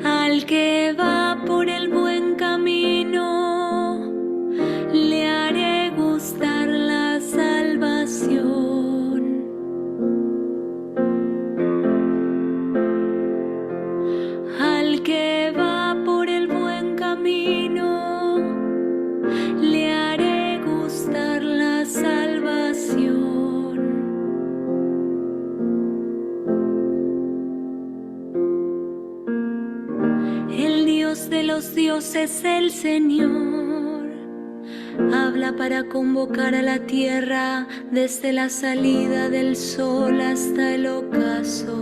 Al que va por el buen camino, le haré gustar la salvación. Al que va por el buen camino, le haré gustar la salvación. El Dios de los dioses, el Señor, habla para convocar a la tierra desde la salida del sol hasta el ocaso.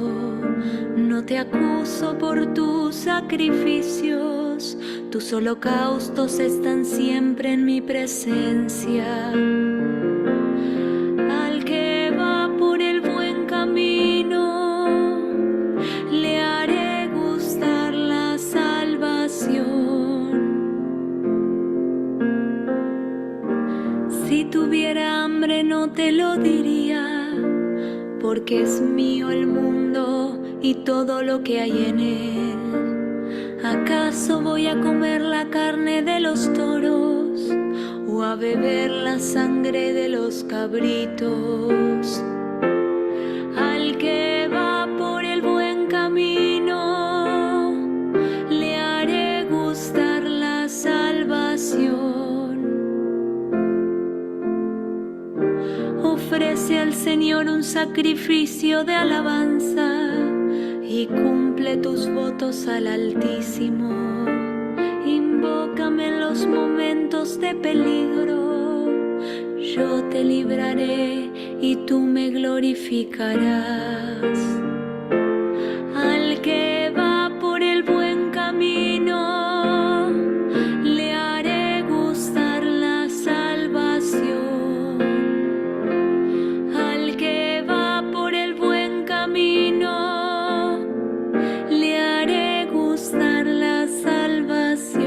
No te acuso por tus sacrificios, tus holocaustos están siempre en mi presencia. Al que va por el buen camino, le haré gustar la salvación. Si tuviera hambre no te lo diría, porque es mío el mundo y todo lo que hay en él. ¿Acaso voy a comer la carne de los toros o a beber la sangre de los cabritos? Al que va por el buen camino, le haré gustar la salvación. Ofrece al Señor un sacrificio de alabanza y cumple tus votos al Altísimo. Invócame en los momentos de peligro, yo te libraré y tú me glorificarás. Al que va por el buen camino, le haré gustar la salvación. Al que va por el buen camino, le haré gustar la salvación.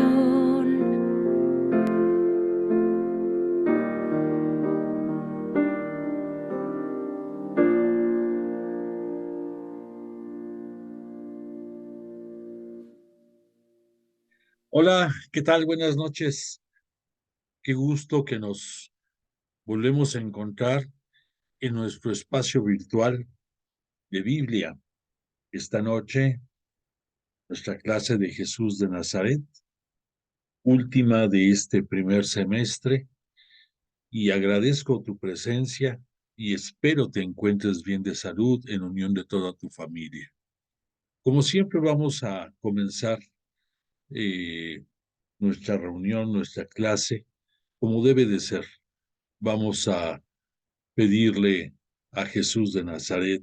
Hola, ¿qué tal? Buenas noches. Qué gusto que nos volvemos a encontrar en nuestro espacio virtual de Biblia. Esta noche, nuestra clase de Jesús de Nazaret, última de este primer semestre, y agradezco tu presencia y espero te encuentres bien de salud en unión de toda tu familia. Como siempre, vamos a comenzar eh, nuestra reunión, nuestra clase, como debe de ser. Vamos a pedirle a Jesús de Nazaret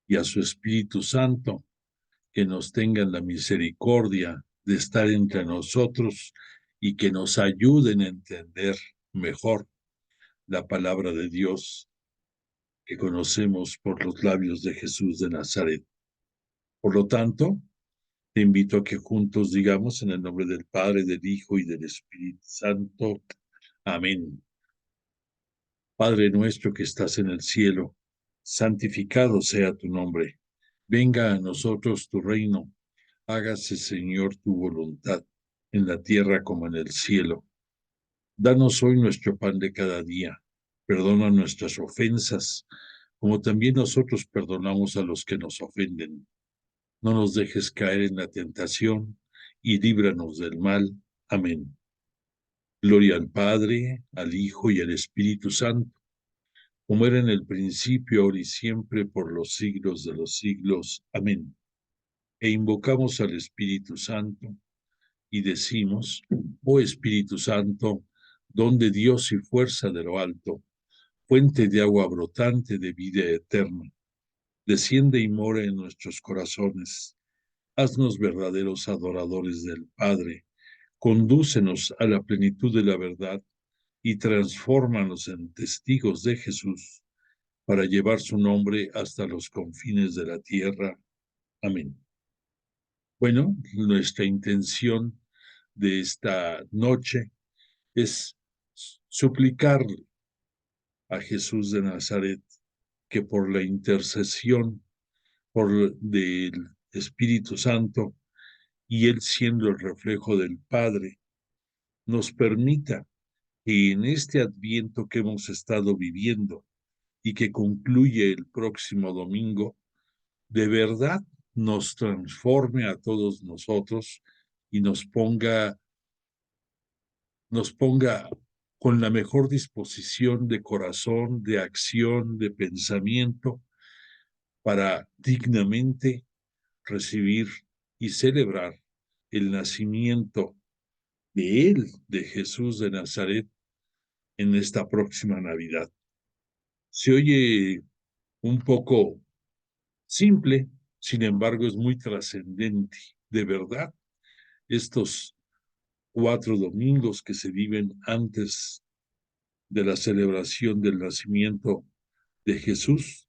y a su Espíritu Santo que nos tengan la misericordia de estar entre nosotros y que nos ayuden a entender mejor la palabra de Dios que conocemos por los labios de Jesús de Nazaret. Por lo tanto, te invito a que juntos digamos en el nombre del Padre, del Hijo y del Espíritu Santo. Amén. Padre nuestro que estás en el cielo, santificado sea tu nombre. Venga a nosotros tu reino. Hágase, Señor, tu voluntad, en la tierra como en el cielo. Danos hoy nuestro pan de cada día. Perdona nuestras ofensas, como también nosotros perdonamos a los que nos ofenden. No nos dejes caer en la tentación y líbranos del mal. Amén. Gloria al Padre, al Hijo y al Espíritu Santo, como era en el principio, ahora y siempre, por los siglos de los siglos. Amén. E invocamos al Espíritu Santo y decimos: oh Espíritu Santo, don de Dios y fuerza de lo alto, fuente de agua brotante de vida eterna, desciende y mora en nuestros corazones. Haznos verdaderos adoradores del Padre, condúcenos a la plenitud de la verdad y transfórmanos en testigos de Jesús para llevar su nombre hasta los confines de la tierra. Amén. Bueno, nuestra intención de esta noche es suplicarle a Jesús de Nazaret que por la intercesión del Espíritu Santo y Él siendo el reflejo del Padre, nos permita que en este Adviento que hemos estado viviendo y que concluye el próximo domingo, de verdad nos transforme a todos nosotros y nos ponga con la mejor disposición de corazón, de acción, de pensamiento, para dignamente recibir y celebrar el nacimiento de Él, de Jesús de Nazaret, en esta próxima Navidad. Se oye un poco simple, sin embargo es muy trascendente. De verdad, estos 4 domingos que se viven antes de la celebración del nacimiento de Jesús,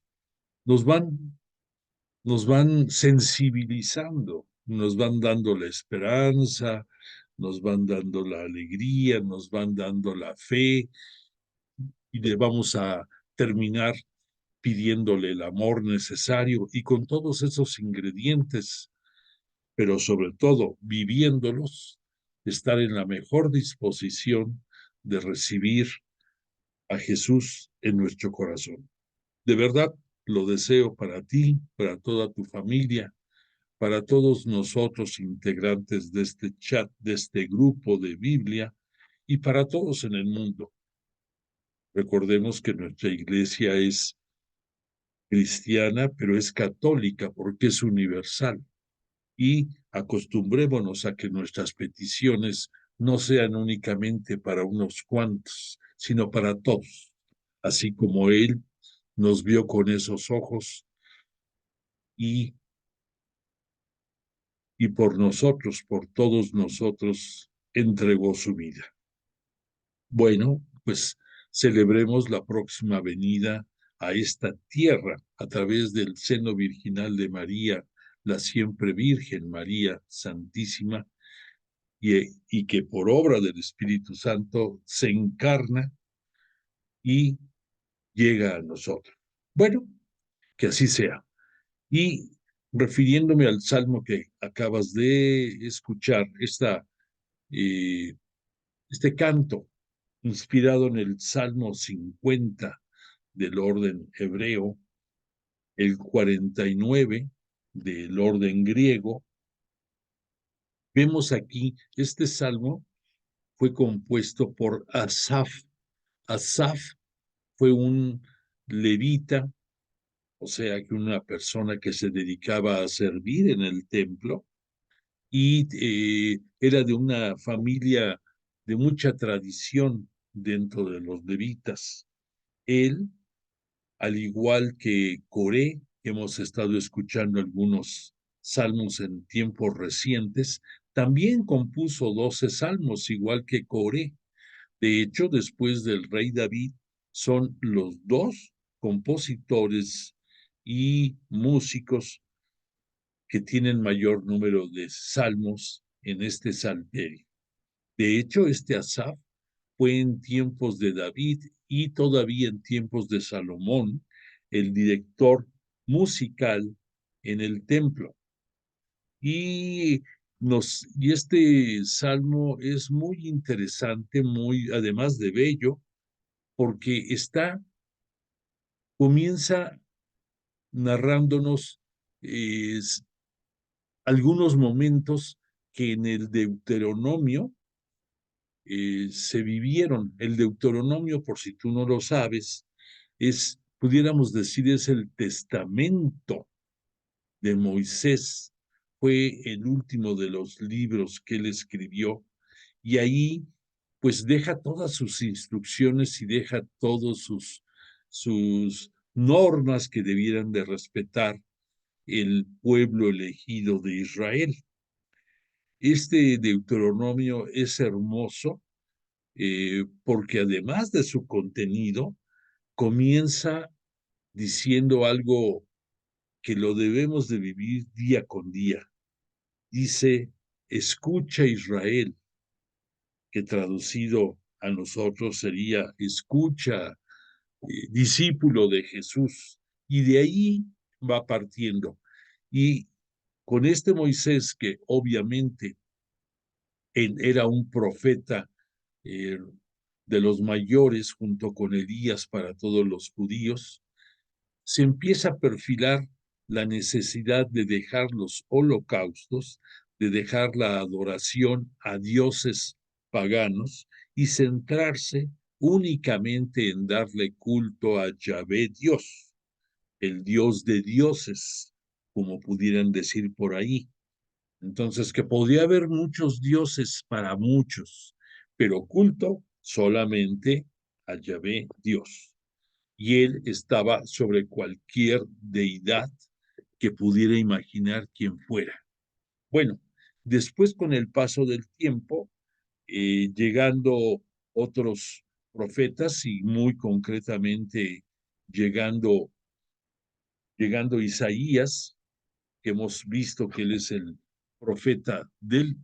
nos van sensibilizando, nos van dando la esperanza, nos van dando la alegría, nos van dando la fe, y le vamos a terminar pidiéndole el amor necesario, y con todos esos ingredientes, pero sobre todo viviéndolos, estar en la mejor disposición de recibir a Jesús en nuestro corazón. De verdad, lo deseo para ti, para toda tu familia, para todos nosotros integrantes de este chat, de este grupo de Biblia, y para todos en el mundo. Recordemos que nuestra iglesia es cristiana, pero es católica porque es universal. Y acostumbrémonos a que nuestras peticiones no sean únicamente para unos cuantos, sino para todos, así como Él nos vio con esos ojos y, y por nosotros, por todos nosotros, entregó su vida. Bueno, pues celebremos la próxima venida a esta tierra a través del seno virginal de María, la siempre Virgen María Santísima, y que por obra del Espíritu Santo se encarna y llega a nosotros. Bueno, que así sea. Y refiriéndome al salmo que acabas de escuchar, este canto inspirado en el Salmo 50 del orden hebreo, el 49 del orden griego, vemos aquí este salmo fue compuesto por Asaf. Asaf fue un levita, o sea, que una persona que se dedicaba a servir en el templo, y era de una familia de mucha tradición dentro de los levitas. Él, al igual que Coré, que hemos estado escuchando algunos salmos en tiempos recientes, También compuso 12 salmos, igual que Coré. De hecho, después del rey David, son los dos compositores y músicos que tienen mayor número de salmos en este salterio. De hecho, este Asaf fue en tiempos de David y todavía en tiempos de Salomón, el director musical en el templo. Y, y este salmo es muy interesante, muy, además de bello, porque comienza narrándonos algunos momentos que en el Deuteronomio se vivieron. El Deuteronomio, por si tú no lo sabes, pudiéramos decir, es el testamento de Moisés. Fue el último de los libros que él escribió y ahí pues deja todas sus instrucciones y deja todas sus normas que debieran de respetar el pueblo elegido de Israel. Este Deuteronomio es hermoso porque además de su contenido, comienza diciendo algo que lo debemos de vivir día con día. Dice, escucha Israel, que traducido a nosotros sería, escucha, discípulo de Jesús. Y de ahí va partiendo. Y con este Moisés, que obviamente era un profeta eh, de los mayores junto con Elías para todos los judíos, se empieza a perfilar la necesidad de dejar los holocaustos, de dejar la adoración a dioses paganos y centrarse únicamente en darle culto a Yahvé Dios, el Dios de dioses, como pudieran decir por ahí. Entonces, que podía haber muchos dioses para muchos, pero culto solamente a Yahvé Dios. Y él estaba sobre cualquier deidad que pudiera imaginar quien fuera. Bueno, después con el paso del tiempo, llegando otros profetas y muy concretamente llegando Isaías, que hemos visto que él es el profeta de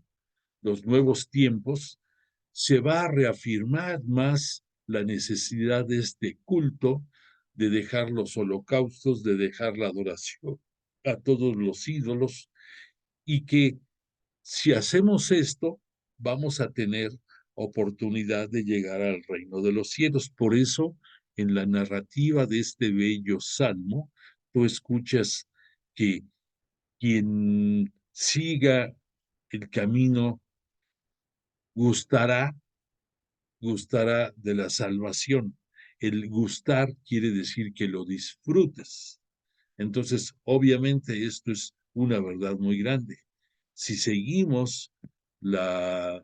los nuevos tiempos, se va a reafirmar más la necesidad de este culto, de dejar los holocaustos, de dejar la adoración a todos los ídolos, y que si hacemos esto, vamos a tener oportunidad de llegar al reino de los cielos. Por eso, en la narrativa de este bello salmo, tú escuchas que quien siga el camino gustará de la salvación. El gustar quiere decir que lo disfrutes. Entonces, obviamente, esto es una verdad muy grande. Si seguimos las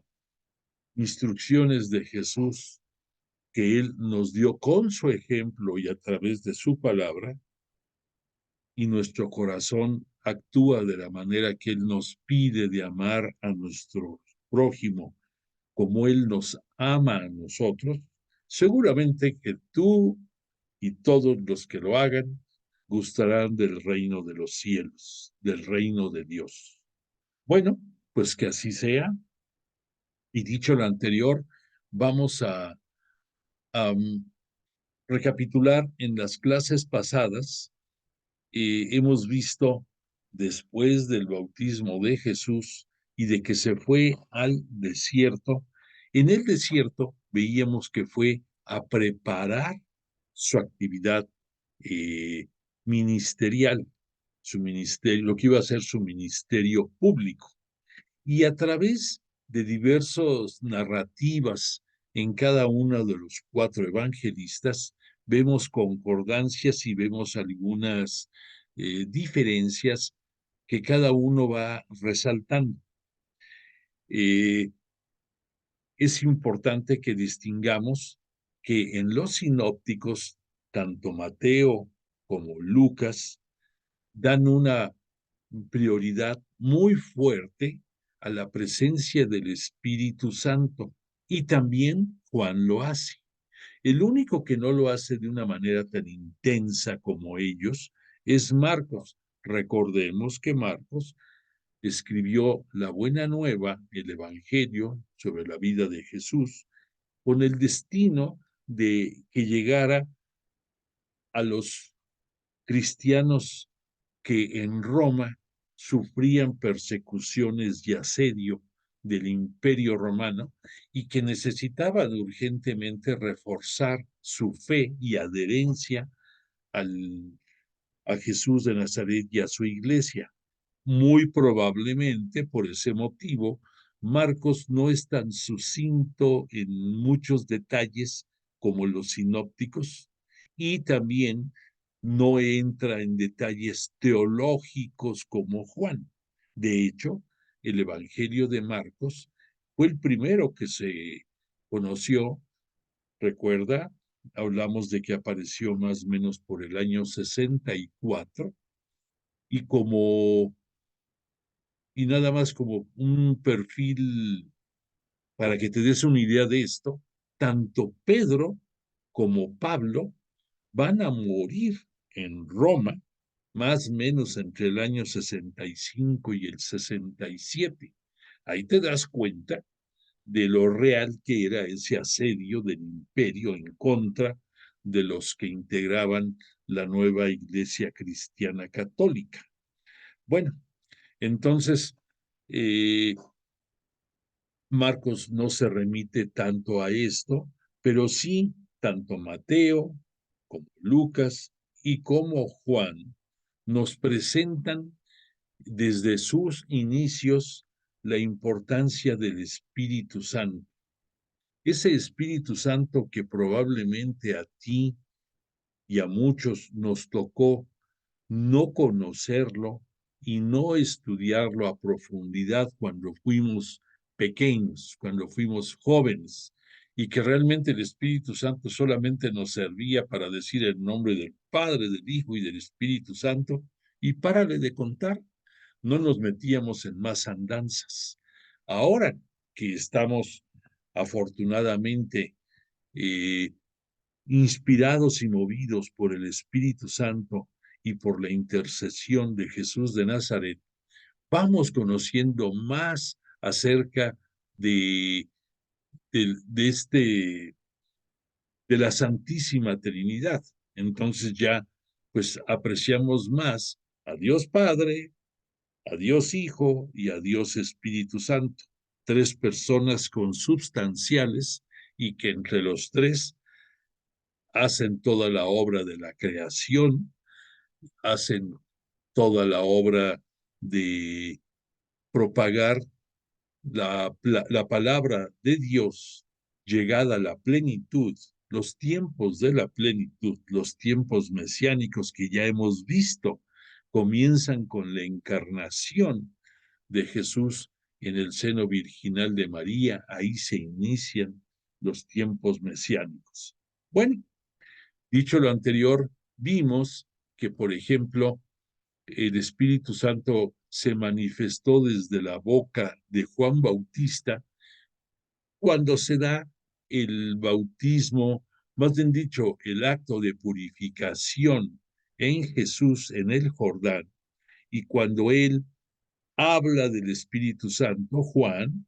instrucciones de Jesús que Él nos dio con su ejemplo y a través de su palabra, y nuestro corazón actúa de la manera que Él nos pide de amar a nuestro prójimo como Él nos ama a nosotros, seguramente que tú y todos los que lo hagan gustarán del reino de los cielos, del reino de Dios. Bueno, pues que así sea. Y dicho lo anterior, vamos a recapitular en las clases pasadas. Hemos visto después del bautismo de Jesús y de que se fue al desierto, en el desierto veíamos que fue a preparar su actividad ministerial, su ministerio, lo que iba a ser su ministerio público. Y a través de diversas narrativas en cada uno de los 4 evangelistas, vemos concordancias y vemos algunas diferencias que cada uno va resaltando. Es importante que distingamos que en los sinópticos, tanto Mateo como Lucas dan una prioridad muy fuerte a la presencia del Espíritu Santo. Y también Juan lo hace. El único que no lo hace de una manera tan intensa como ellos es Marcos. Recordemos que Marcos escribió la Buena Nueva, el Evangelio sobre la vida de Jesús, con el destino de que llegara a los cristianos que en Roma sufrían persecuciones y asedio del Imperio Romano y que necesitaban urgentemente reforzar su fe y adherencia a Jesús de Nazaret y a su iglesia. Muy probablemente por ese motivo, Marcos no es tan sucinto en muchos detalles como los sinópticos y también no entra en detalles teológicos como Juan. De hecho, el Evangelio de Marcos fue el primero que se conoció, recuerda, hablamos de que apareció más o menos por el año 64 y como y nada más como un perfil para que te des una idea de esto, tanto Pedro como Pablo van a morir en Roma, más o menos entre el año 65 y el 67. Ahí te das cuenta de lo real que era ese asedio del imperio en contra de los que integraban la nueva iglesia cristiana católica. Bueno, entonces, eh, Marcos no se remite tanto a esto, pero sí tanto Mateo como Lucas y como Juan nos presentan desde sus inicios la importancia del Espíritu Santo. Ese Espíritu Santo que probablemente a ti y a muchos nos tocó no conocerlo y no estudiarlo a profundidad cuando fuimos pequeños, cuando fuimos jóvenes, y que realmente el Espíritu Santo solamente nos servía para decir el nombre del Padre, del Hijo y del Espíritu Santo, y párale de contar, no nos metíamos en más andanzas. Ahora que estamos afortunadamente eh, inspirados y movidos por el Espíritu Santo y por la intercesión de Jesús de Nazaret, vamos conociendo más acerca de, de este, de la Santísima Trinidad. Entonces ya, pues apreciamos más a Dios Padre, a Dios Hijo y a Dios Espíritu Santo, tres personas consubstanciales y que entre los tres hacen toda la obra de la creación, hacen toda la obra de propagar la palabra de Dios llegada a la plenitud, los tiempos de la plenitud, los tiempos mesiánicos que ya hemos visto, comienzan con la encarnación de Jesús en el seno virginal de María, ahí se inician los tiempos mesiánicos. Bueno, dicho lo anterior, vimos que, por ejemplo, el Espíritu Santo se manifestó desde la boca de Juan Bautista cuando se da el bautismo, más bien dicho, el acto de purificación en Jesús en el Jordán, y cuando él habla del Espíritu Santo, Juan,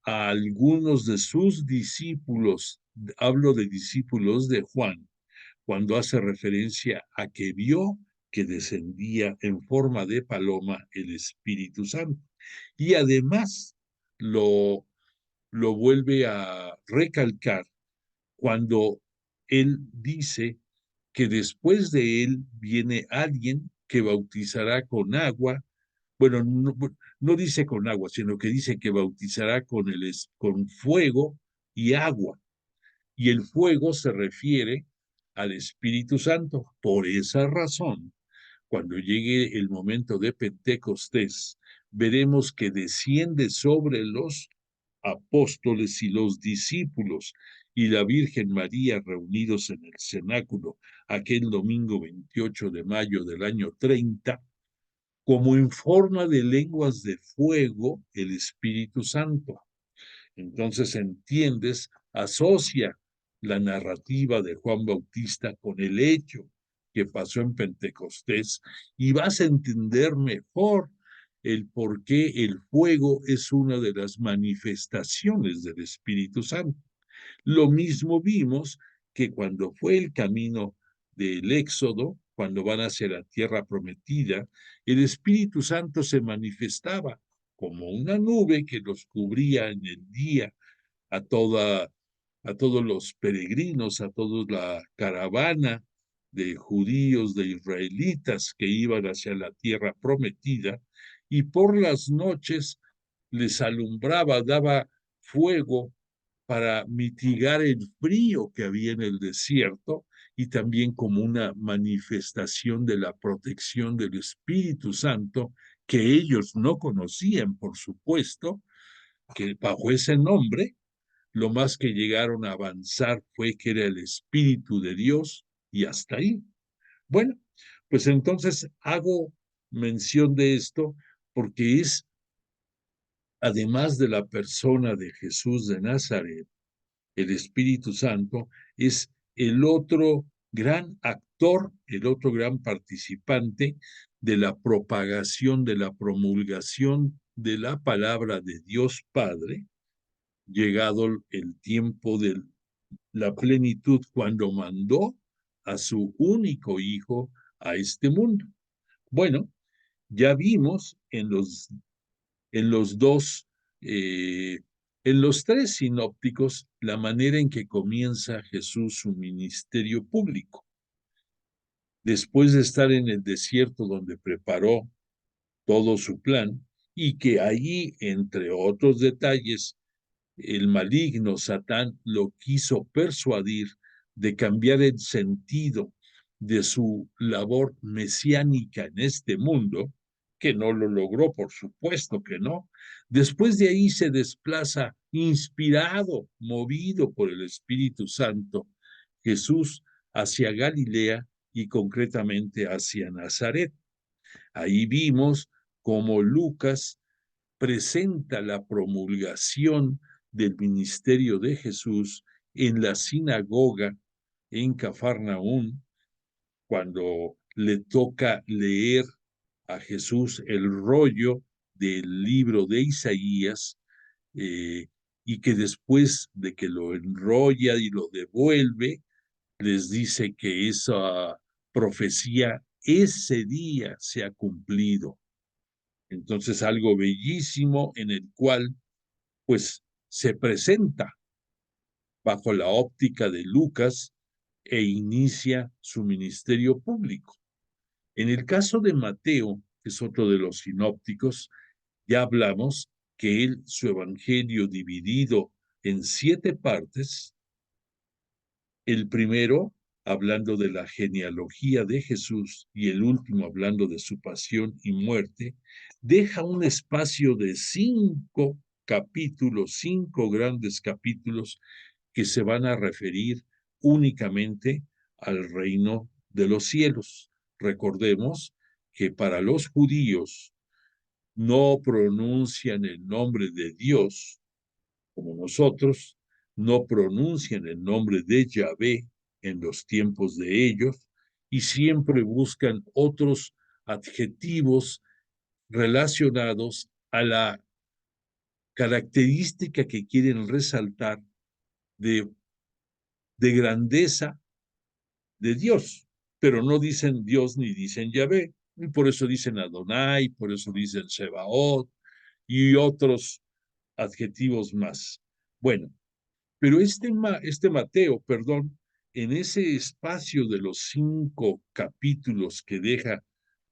a algunos de sus discípulos, hablo de discípulos de Juan, cuando hace referencia a que vio que descendía en forma de paloma el Espíritu Santo. Y además lo vuelve a recalcar cuando él dice que después de él viene alguien que bautizará con agua. Bueno, no dice con agua, sino que dice que bautizará con fuego y agua. Y el fuego se refiere al Espíritu Santo. Por esa razón, cuando llegue el momento de Pentecostés, veremos que desciende sobre los apóstoles y los discípulos y la Virgen María reunidos en el cenáculo aquel domingo 28 de mayo del año 30, como en forma de lenguas de fuego el Espíritu Santo. Entonces, entiendes, asocia la narrativa de Juan Bautista con el hecho que pasó en Pentecostés y vas a entender mejor el por qué el fuego es una de las manifestaciones del Espíritu Santo. Lo mismo vimos que cuando fue el camino del Éxodo, cuando van hacia la tierra prometida, el Espíritu Santo se manifestaba como una nube que los cubría en el día a todos los peregrinos, a toda la caravana de judíos, de israelitas que iban hacia la tierra prometida, y por las noches les alumbraba, daba fuego para mitigar el frío que había en el desierto y también como una manifestación de la protección del Espíritu Santo que ellos no conocían, por supuesto, que bajo ese nombre lo más que llegaron a avanzar fue que era el Espíritu de Dios y hasta ahí. Bueno, pues entonces hago mención de esto porque es, además de la persona de Jesús de Nazaret, el Espíritu Santo es el otro gran actor, el otro gran participante de la propagación, de la promulgación de la palabra de Dios Padre, llegado el tiempo de la plenitud cuando mandó a su único hijo a este mundo. Bueno, ya vimos en los dos, en los tres sinópticos, la manera en que comienza Jesús su ministerio público. Después de estar en el desierto donde preparó todo su plan y que allí, entre otros detalles, el maligno Satán lo quiso persuadir de cambiar el sentido de su labor mesiánica en este mundo, que no lo logró, por supuesto que no. Después de ahí se desplaza inspirado, movido por el Espíritu Santo, Jesús hacia Galilea y concretamente hacia Nazaret. Ahí vimos cómo Lucas presenta la promulgación del ministerio de Jesús en la sinagoga en Cafarnaún, cuando le toca leer a Jesús el rollo del libro de Isaías, y que después de que lo enrolla y lo devuelve, les dice que esa profecía ese día se ha cumplido. Entonces, algo bellísimo en el cual, pues, se presenta bajo la óptica de Lucas e inicia su ministerio público. En el caso de Mateo, que es otro de los sinópticos, ya hablamos que él, su evangelio dividido en 7 partes, el primero hablando de la genealogía de Jesús y el último hablando de su pasión y muerte, deja un espacio de 5 capítulos, 5 grandes capítulos que se van a referir únicamente al reino de los cielos. Recordemos que para los judíos no pronuncian el nombre de Dios como nosotros, no pronuncian el nombre de Yahvé en los tiempos de ellos y siempre buscan otros adjetivos relacionados a la característica que quieren resaltar de, de grandeza de Dios, pero no dicen Dios ni dicen Yahvé, y por eso dicen Adonai, por eso dicen Sebaot y otros adjetivos más. Bueno, pero este Mateo, perdón, en ese espacio de los 5 capítulos que deja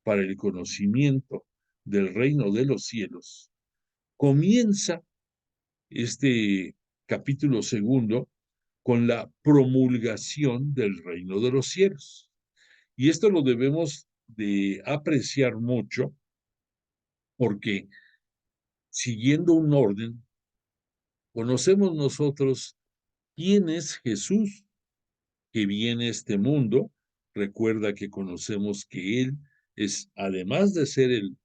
para el conocimiento del reino de los cielos, comienza este capítulo segundo con la promulgación del reino de los cielos. Y esto lo debemos de apreciar mucho porque siguiendo un orden, conocemos nosotros quién es Jesús que viene a este mundo. Recuerda que conocemos que Él es, además de ser el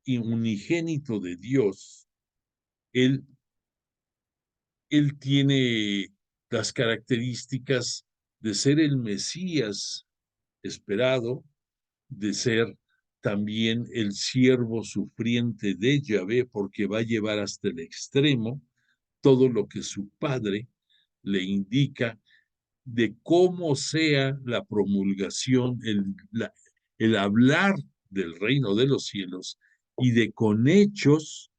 unigénito de Dios, Él tiene las características de ser el Mesías esperado, de ser también el siervo sufriente de Yahvé, porque va a llevar hasta el extremo todo lo que su padre le indica de cómo sea la promulgación, el hablar del reino de los cielos y de con hechos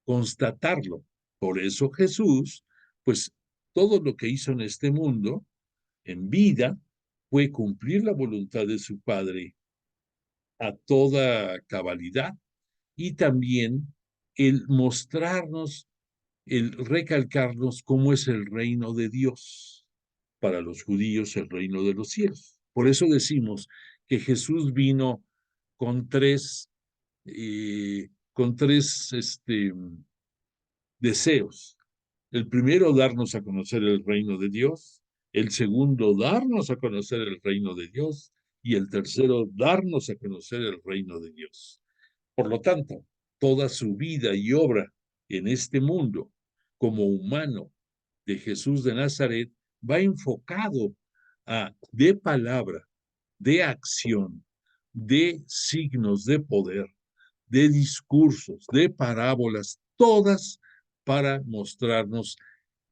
constatarlo. Por eso Jesús, pues todo lo que hizo en este mundo, en vida, fue cumplir la voluntad de su Padre a toda cabalidad y también el mostrarnos, el recalcarnos cómo es el reino de Dios. Para los judíos, el reino de los cielos. Por eso decimos que Jesús vino con tres, con tres deseos. El primero, darnos a conocer el reino de Dios. El segundo, darnos a conocer el reino de Dios. Y el tercero, darnos a conocer el reino de Dios. Por lo tanto, toda su vida y obra en este mundo, como humano de Jesús de Nazaret, va enfocado de palabra, de acción, de signos de poder, de discursos, de parábolas, todas para mostrarnos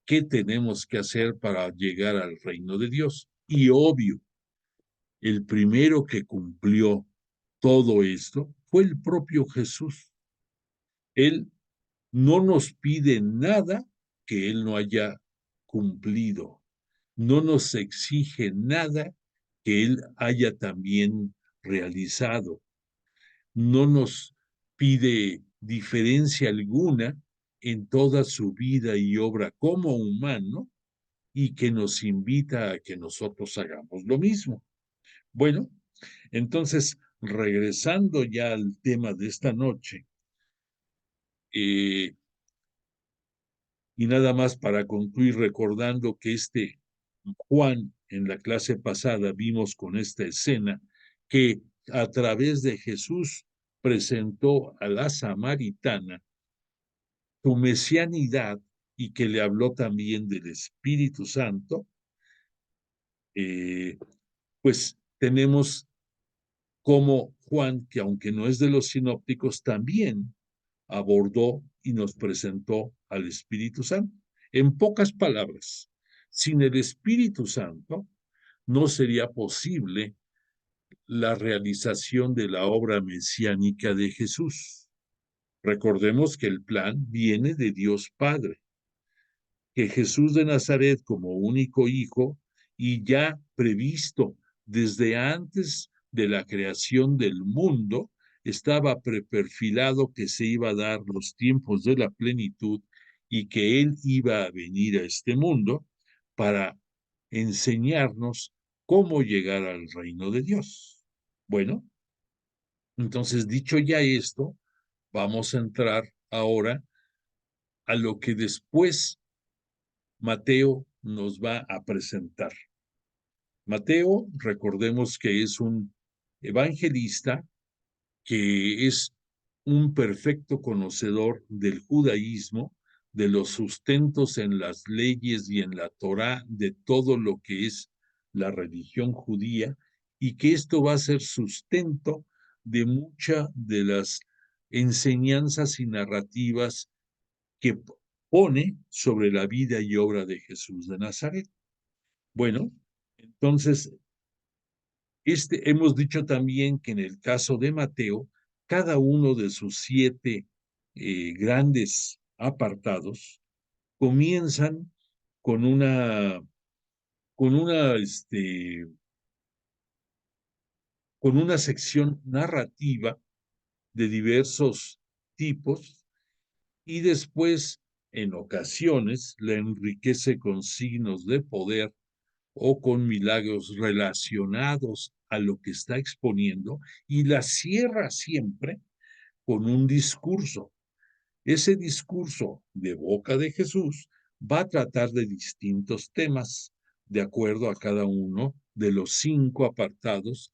qué tenemos que hacer para llegar al reino de Dios. Y obvio, el primero que cumplió todo esto fue el propio Jesús. Él no nos pide nada que Él no haya cumplido. No nos exige nada que Él haya también realizado. No nos pide diferencia alguna en toda su vida y obra como humano y que nos invita a que nosotros hagamos lo mismo. Bueno, entonces, regresando ya al tema de esta noche, y nada más para concluir recordando que Juan, en la clase pasada vimos con esta escena que a través de Jesús presentó a la samaritana su mesianidad y que le habló también del Espíritu Santo, pues tenemos como Juan, que aunque no es de los sinópticos, también abordó y nos presentó al Espíritu Santo. En pocas palabras, sin el Espíritu Santo no sería posible la realización de la obra mesiánica de Jesús. Recordemos que el plan viene de Dios Padre, que Jesús de Nazaret como único hijo y ya previsto desde antes de la creación del mundo, estaba preperfilado que se iba a dar los tiempos de la plenitud y que Él iba a venir a este mundo para enseñarnos cómo llegar al reino de Dios. Bueno, entonces dicho ya esto, vamos a entrar ahora a lo que después Mateo nos va a presentar. Mateo, recordemos que es un evangelista que es un perfecto conocedor del judaísmo, de los sustentos en las leyes y en la Torá de todo lo que es la religión judía, y que esto va a ser sustento de muchas de las enseñanzas y narrativas que pone sobre la vida y obra de Jesús de Nazaret. Bueno, entonces, hemos dicho también que en el caso de Mateo, cada uno de sus 7 grandes apartados comienzan con con una, con una sección narrativa de diversos tipos y después, en ocasiones, la enriquece con signos de poder o con milagros relacionados a lo que está exponiendo y la cierra siempre con un discurso. Ese discurso de boca de Jesús va a tratar de distintos temas de acuerdo a cada uno de los 5 apartados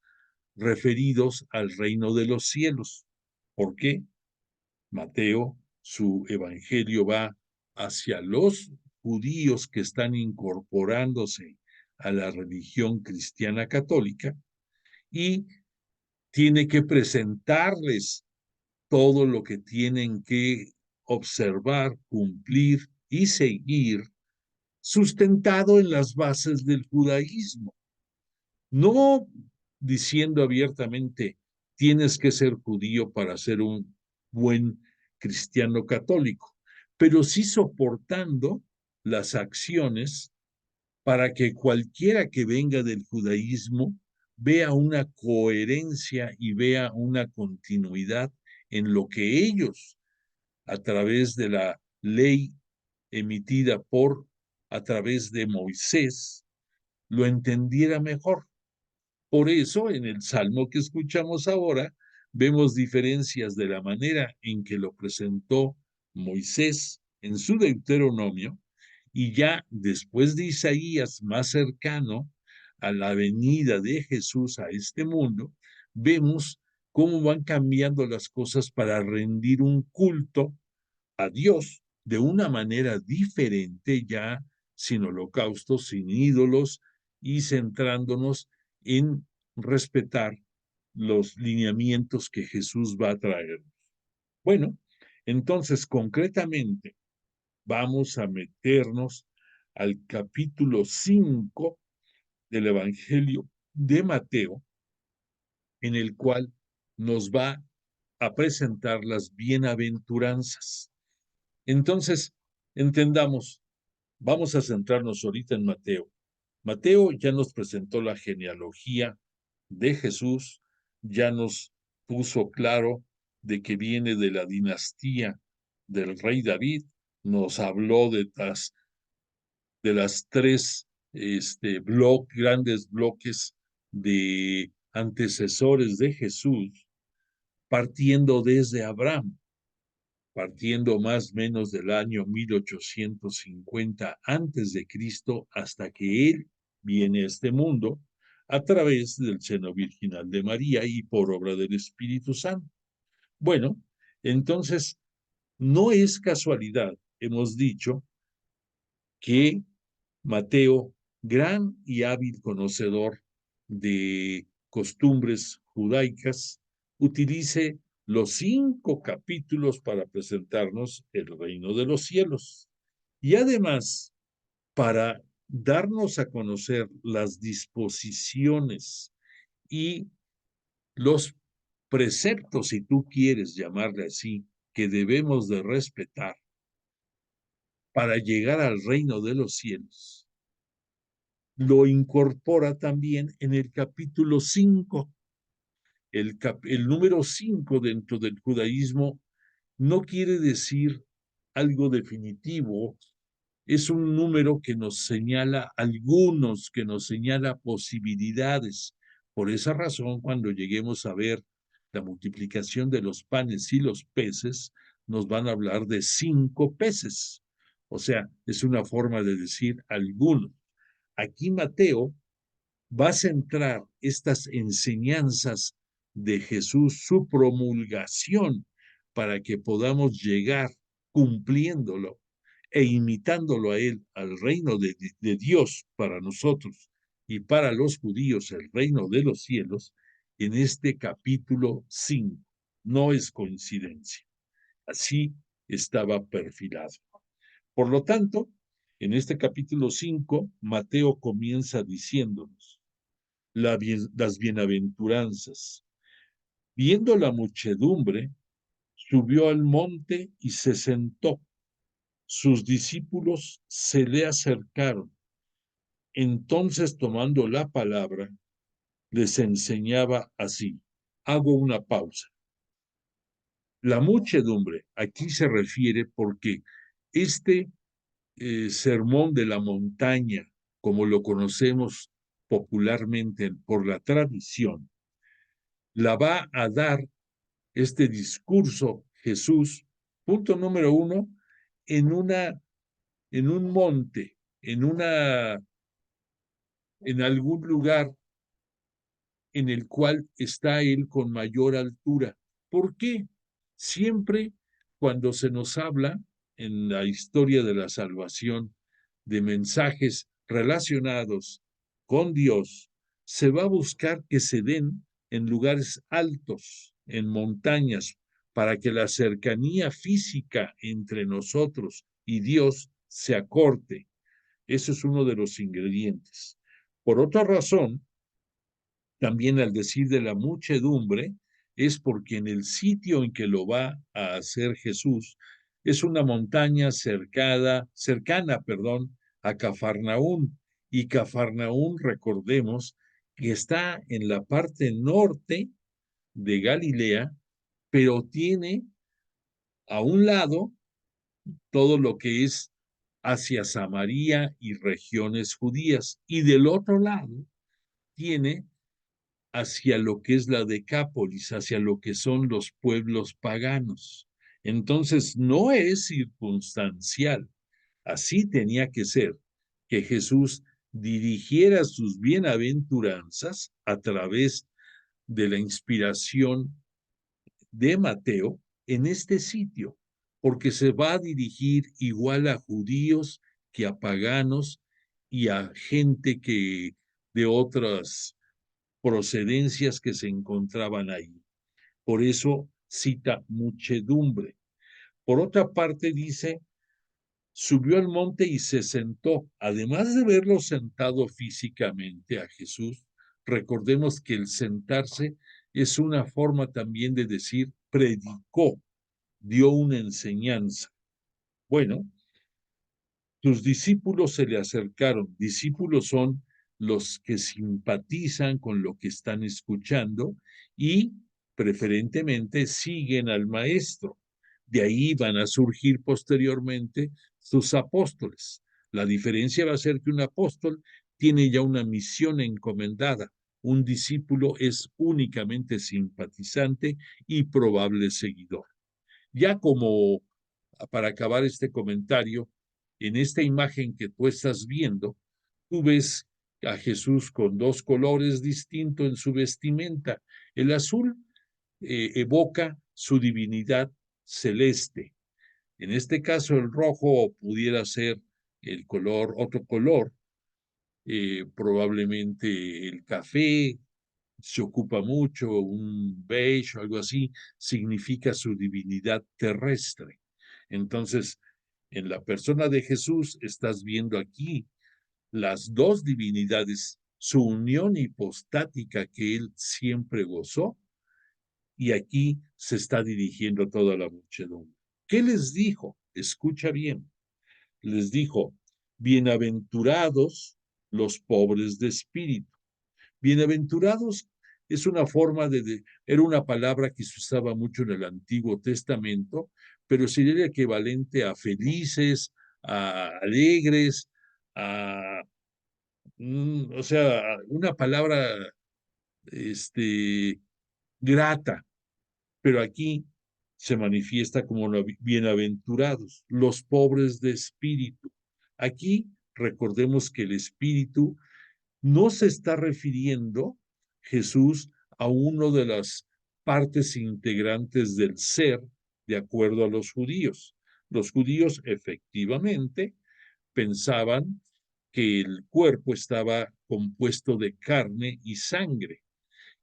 referidos al reino de los cielos. ¿Por qué? Mateo, su evangelio va hacia los judíos que están incorporándose a la religión cristiana católica y tiene que presentarles todo lo que tienen que observar, cumplir y seguir, sustentado en las bases del judaísmo. No diciendo abiertamente, tienes que ser judío para ser un buen cristiano católico, pero sí soportando las acciones para que cualquiera que venga del judaísmo vea una coherencia y vea una continuidad en lo que ellos, a través de la ley emitida a través de Moisés, lo entendiera mejor. Por eso, en el salmo que escuchamos ahora, vemos diferencias de la manera en que lo presentó Moisés en su Deuteronomio, y ya después de Isaías, más cercano a la venida de Jesús a este mundo, vemos cómo van cambiando las cosas para rendir un culto a Dios de una manera diferente, ya sin holocaustos, sin ídolos, y centrándonos en respetar los lineamientos que Jesús va a traer. Bueno, entonces concretamente vamos a meternos al capítulo 5 del Evangelio de Mateo, en el cual nos va a presentar las bienaventuranzas. Entonces, entendamos, vamos a centrarnos ahorita en Mateo. Mateo ya nos presentó la genealogía de Jesús, ya nos puso claro de que viene de la dinastía del rey David, nos habló de las tres grandes bloques de antecesores de Jesús, partiendo desde Abraham, partiendo más o menos del año 1850 antes de Cristo, hasta que él viene a este mundo a través del seno virginal de María y por obra del Espíritu Santo. Bueno, entonces no es casualidad, hemos dicho, que Mateo, gran y hábil conocedor de costumbres judaicas, utilice los 5 capítulos para presentarnos el reino de los cielos. Y además, para darnos a conocer las disposiciones y los preceptos, si tú quieres llamarle así, que debemos de respetar para llegar al reino de los cielos, lo incorpora también en el capítulo 5. El número 5 dentro del judaísmo no quiere decir algo definitivo, es un número que nos señala algunos, que nos señala posibilidades. Por esa razón, cuando lleguemos a ver la multiplicación de los panes y los peces, nos van a hablar de 5 peces. O sea, es una forma de decir algunos. Aquí Mateo va a centrar estas enseñanzas de Jesús, su promulgación, para que podamos llegar cumpliéndolo e imitándolo a él, al reino de Dios para nosotros y para los judíos, el reino de los cielos, en este capítulo 5. No es coincidencia. Así estaba perfilado. Por lo tanto, en este capítulo 5, Mateo comienza diciéndonos las bienaventuranzas. Viendo la muchedumbre, subió al monte y se sentó. Sus discípulos se le acercaron. Entonces, tomando la palabra, les enseñaba así. Hago una pausa. La muchedumbre aquí se refiere porque este sermón de la montaña, como lo conocemos popularmente por la tradición, la va a dar este discurso Jesús, punto número 1, en un monte, en algún lugar en el cual está él con mayor altura. ¿Por qué? Siempre cuando se nos habla en la historia de la salvación de mensajes relacionados con Dios, se va a buscar que se den en lugares altos, en montañas, para que la cercanía física entre nosotros y Dios se acorte. Eso es uno de los ingredientes. Por otra razón, también al decir de la muchedumbre, es porque en el sitio en que lo va a hacer Jesús es una montaña cercana, a Cafarnaún. Y Cafarnaún, recordemos, que está en la parte norte de Galilea, pero tiene a un lado todo lo que es hacia Samaria y regiones judías, y del otro lado tiene hacia lo que es la Decápolis, hacia lo que son los pueblos paganos. Entonces, no es circunstancial, así tenía que ser, que Jesús dirigiera sus bienaventuranzas a través de la inspiración de Mateo en este sitio, porque se va a dirigir igual a judíos que a paganos y a gente que de otras procedencias que se encontraban ahí. Por eso cita muchedumbre. Por otra parte dice, subió al monte y se sentó. Además de verlo sentado físicamente a Jesús, recordemos que el sentarse es una forma también de decir predicó, dio una enseñanza. Bueno, sus discípulos se le acercaron. Discípulos son los que simpatizan con lo que están escuchando y preferentemente siguen al maestro. De ahí van a surgir posteriormente sus apóstoles. La diferencia va a ser que un apóstol tiene ya una misión encomendada. Un discípulo es únicamente simpatizante y probable seguidor. Ya como para acabar este comentario, en esta imagen que tú estás viendo, tú ves a Jesús con dos colores distintos en su vestimenta. El azul evoca su divinidad celeste. En este caso, el rojo pudiera ser otro color, probablemente el café, se ocupa mucho, un beige o algo así, significa su divinidad terrestre. Entonces, en la persona de Jesús estás viendo aquí las dos divinidades, su unión hipostática que él siempre gozó, y aquí se está dirigiendo toda la muchedumbre. ¿Qué les dijo? Escucha bien. Les dijo, bienaventurados los pobres de espíritu. Bienaventurados es una forma era una palabra que se usaba mucho en el Antiguo Testamento, pero sería el equivalente a felices, a alegres, a, o sea, una palabra, este, grata, pero aquí se manifiesta como bienaventurados, los pobres de espíritu. Aquí recordemos que el espíritu no se está refiriendo Jesús a una de las partes integrantes del ser, de acuerdo a los judíos. Los judíos efectivamente pensaban que el cuerpo estaba compuesto de carne y sangre.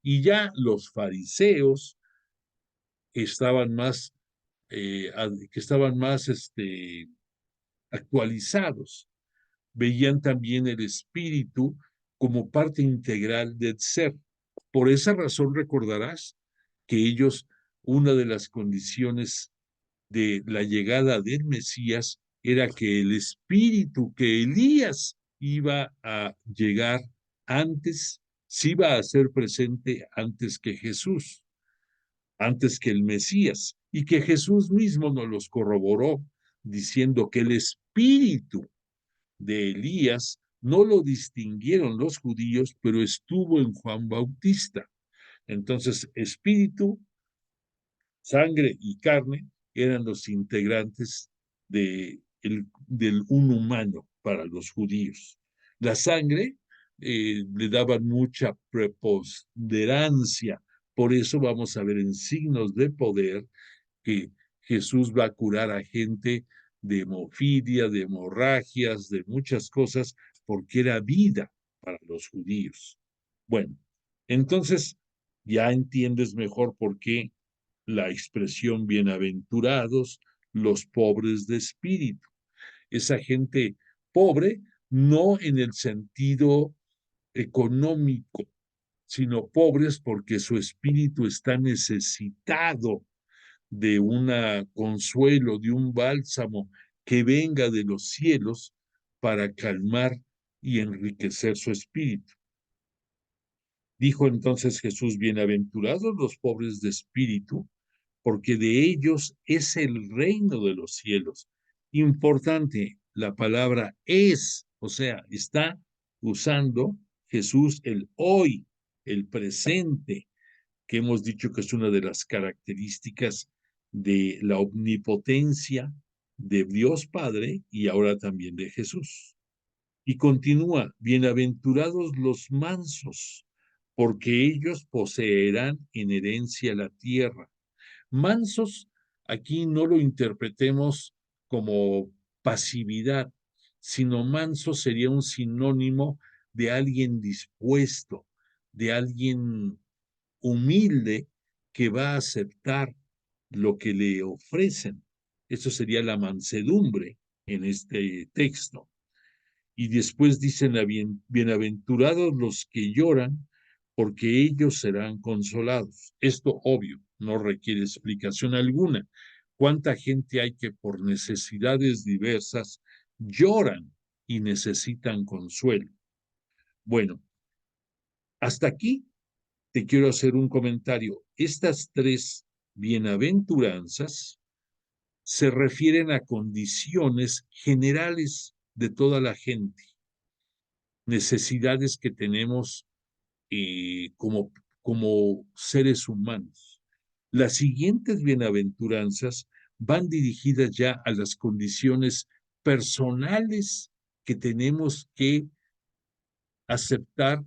Y ya los fariseos estaban más, que estaban más actualizados, veían también el espíritu como parte integral del ser. Por esa razón recordarás que ellos, una de las condiciones de la llegada del Mesías era que el espíritu, que Elías iba a llegar antes, se iba a hacer presente antes que Jesús, antes que el Mesías, y que Jesús mismo nos los corroboró diciendo que el espíritu de Elías no lo distinguieron los judíos, pero estuvo en Juan Bautista. Entonces, espíritu, sangre y carne eran los integrantes del un humano para los judíos. La sangre le daban mucha preponderancia, por eso vamos a ver en signos de poder que Jesús va a curar a gente de hemofilia, de hemorragias, de muchas cosas, porque era vida para los judíos. Bueno, entonces ya entiendes mejor por qué la expresión bienaventurados los pobres de espíritu. Esa gente pobre, no en el sentido económico, sino pobres porque su espíritu está necesitado de un consuelo, de un bálsamo que venga de los cielos para calmar y enriquecer su espíritu. Dijo entonces Jesús, bienaventurados los pobres de espíritu, porque de ellos es el reino de los cielos. Importante, la palabra es, o sea, está usando Jesús el hoy, el presente, que hemos dicho que es una de las características de la omnipotencia de Dios Padre y ahora también de Jesús. Y continúa, bienaventurados los mansos, porque ellos poseerán en herencia la tierra. Mansos, aquí no lo interpretemos como pasividad, sino manso sería un sinónimo de alguien dispuesto, de alguien humilde que va a aceptar lo que le ofrecen. Eso sería la mansedumbre en este texto. Y después dicen, bienaventurados los que lloran, porque ellos serán consolados. Esto, obvio, no requiere explicación alguna. ¿Cuánta gente hay que por necesidades diversas lloran y necesitan consuelo? Bueno, hasta aquí te quiero hacer un comentario. Estas tres bienaventuranzas se refieren a condiciones generales de toda la gente, necesidades que tenemos como seres humanos. Las siguientes bienaventuranzas van dirigidas ya a las condiciones personales que tenemos que aceptar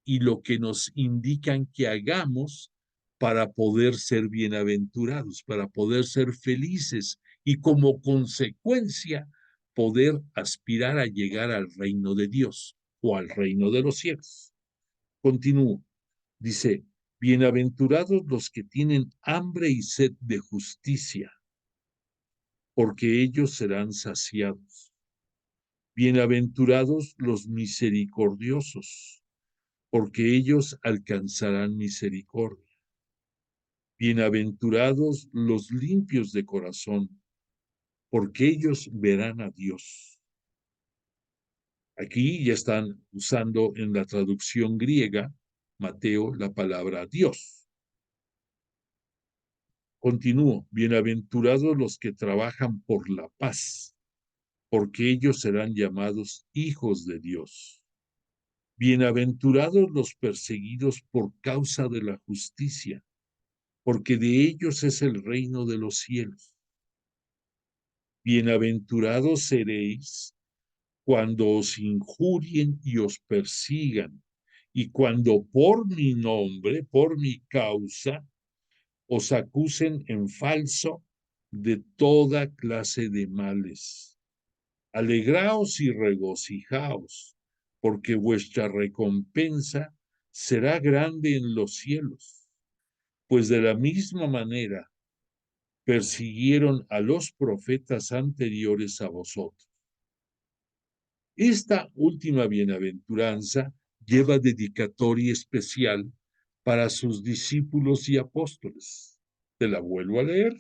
y lo que nos indican que hagamos para poder ser bienaventurados, para poder ser felices y como consecuencia poder aspirar a llegar al reino de Dios o al reino de los cielos. Continúo. Dice, bienaventurados los que tienen hambre y sed de justicia, porque ellos serán saciados. Bienaventurados los misericordiosos, porque ellos alcanzarán misericordia. Bienaventurados los limpios de corazón, porque ellos verán a Dios. Aquí ya están usando en la traducción griega, Mateo, la palabra Dios. Continúo, bienaventurados los que trabajan por la paz, porque ellos serán llamados hijos de Dios. Bienaventurados los perseguidos por causa de la justicia, porque de ellos es el reino de los cielos. Bienaventurados seréis cuando os injurien y os persigan, y cuando por mi nombre, por mi causa, os acusen en falso de toda clase de males. Alegraos y regocijaos, porque vuestra recompensa será grande en los cielos, pues de la misma manera persiguieron a los profetas anteriores a vosotros. Esta última bienaventuranza lleva dedicatoria especial para sus discípulos y apóstoles. Te la vuelvo a leer.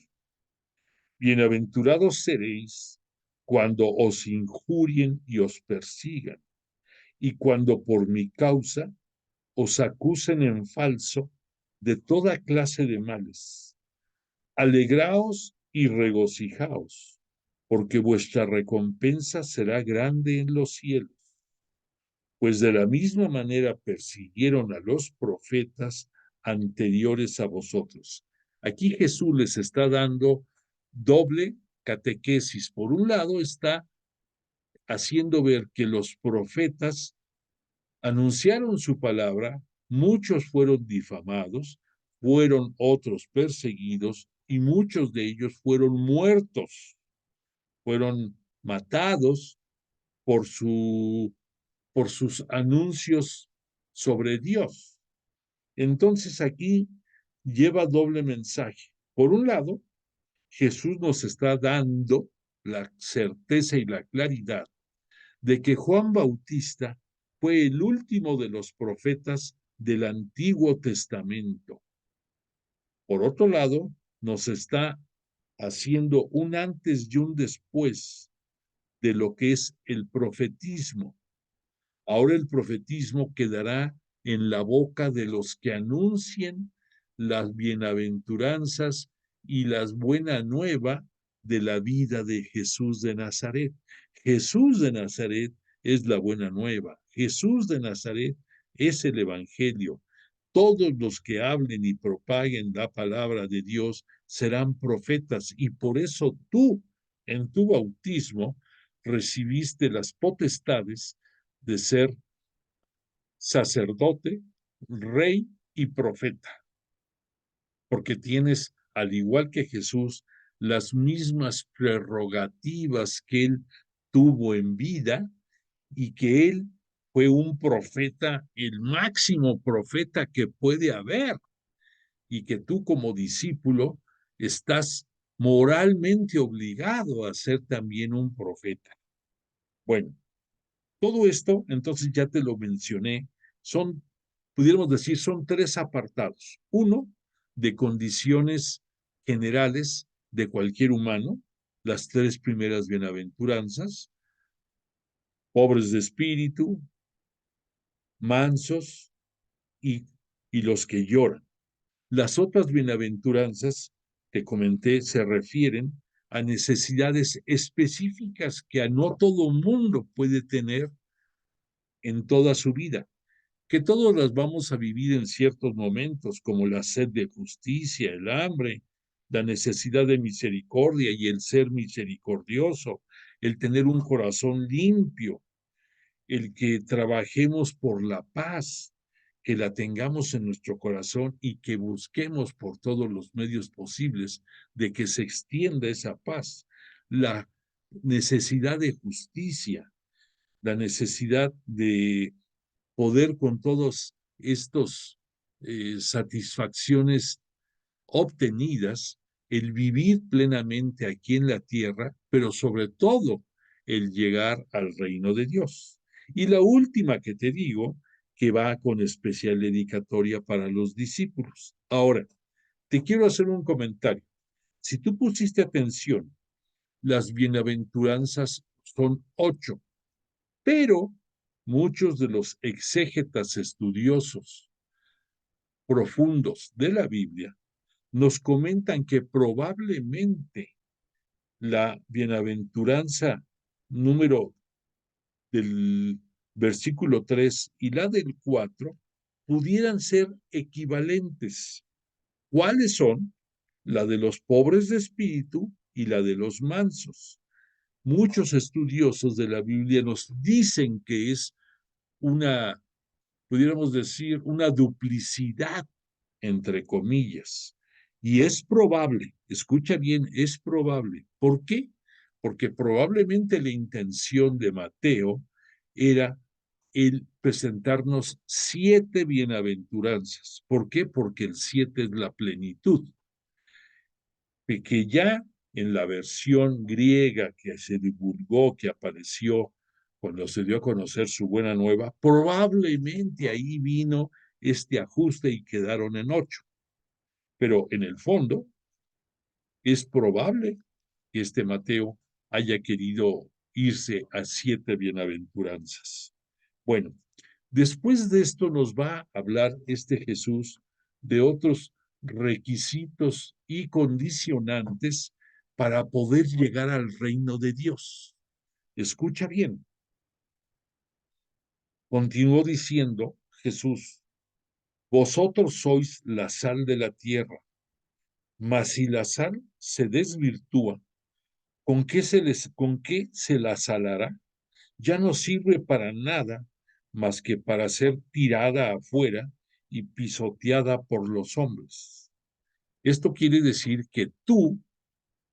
Bienaventurados seréis cuando os injurien y os persigan, y cuando por mi causa os acusen en falso de toda clase de males. Alegraos y regocijaos, porque vuestra recompensa será grande en los cielos, pues de la misma manera persiguieron a los profetas anteriores a vosotros. Aquí Jesús les está dando doble catequesis. Por un lado, está haciendo ver que los profetas anunciaron su palabra, muchos fueron difamados, fueron otros perseguidos y muchos de ellos fueron muertos, fueron matados por, por sus anuncios sobre Dios. Entonces aquí lleva doble mensaje. Por un lado, Jesús nos está dando la certeza y la claridad de que Juan Bautista fue el último de los profetas del Antiguo Testamento. Por otro lado, nos está haciendo un antes y un después de lo que es el profetismo. Ahora el profetismo quedará en la boca de los que anuncien las bienaventuranzas y las buena nueva de la vida de Jesús de Nazaret. Jesús de Nazaret es la buena nueva. Jesús de Nazaret es el evangelio. Todos los que hablen y propaguen la palabra de Dios serán profetas, y por eso tú, en tu bautismo, recibiste las potestades de ser sacerdote, rey y profeta, porque tienes, al igual que Jesús, las mismas prerrogativas que él tuvo en vida, y que él fue un profeta, el máximo profeta que puede haber, y que tú como discípulo estás moralmente obligado a ser también un profeta. Bueno, todo esto, entonces ya te lo mencioné, son, pudiéramos decir, son tres apartados. Uno, de condiciones generales de cualquier humano, las tres primeras bienaventuranzas: pobres de espíritu, mansos y los que lloran. Las otras bienaventuranzas que comenté se refieren a necesidades específicas que a no todo mundo puede tener en toda su vida, que todos las vamos a vivir en ciertos momentos, como la sed de justicia, el hambre, la necesidad de misericordia y el ser misericordioso, el tener un corazón limpio, el que trabajemos por la paz, que la tengamos en nuestro corazón y que busquemos por todos los medios posibles de que se extienda esa paz, la necesidad de justicia, la necesidad de poder con todos estos satisfacciones obtenidas, el vivir plenamente aquí en la tierra, pero sobre todo el llegar al reino de Dios. Y la última que te digo, que va con especial dedicatoria para los discípulos. Ahora, te quiero hacer un comentario. Si tú pusiste atención, las bienaventuranzas son 8, pero muchos de los exégetas estudiosos profundos de la Biblia nos comentan que probablemente la bienaventuranza número del versículo 3 y la del 4 pudieran ser equivalentes. ¿Cuáles son? La de los pobres de espíritu y la de los mansos. Muchos estudiosos de la Biblia nos dicen que es una, pudiéramos decir, una duplicidad, entre comillas. Y es probable, escucha bien, es probable. ¿Por qué? Porque probablemente la intención de Mateo era el presentarnos 7 bienaventuranzas. ¿Por qué? Porque el 7 es la plenitud. Que ya en la versión griega que se divulgó, que apareció cuando se dio a conocer su buena nueva, probablemente ahí vino este ajuste y quedaron en 8. Pero en el fondo es probable que este Mateo haya querido irse a 7 bienaventuranzas. Bueno, después de esto nos va a hablar este Jesús de otros requisitos y condicionantes para poder llegar al reino de Dios. Escucha bien. Continuó diciendo Jesús: vosotros sois la sal de la tierra, mas si la sal se desvirtúa, ¿con qué se la salará? Ya no sirve para nada más que para ser tirada afuera y pisoteada por los hombres. Esto quiere decir que tú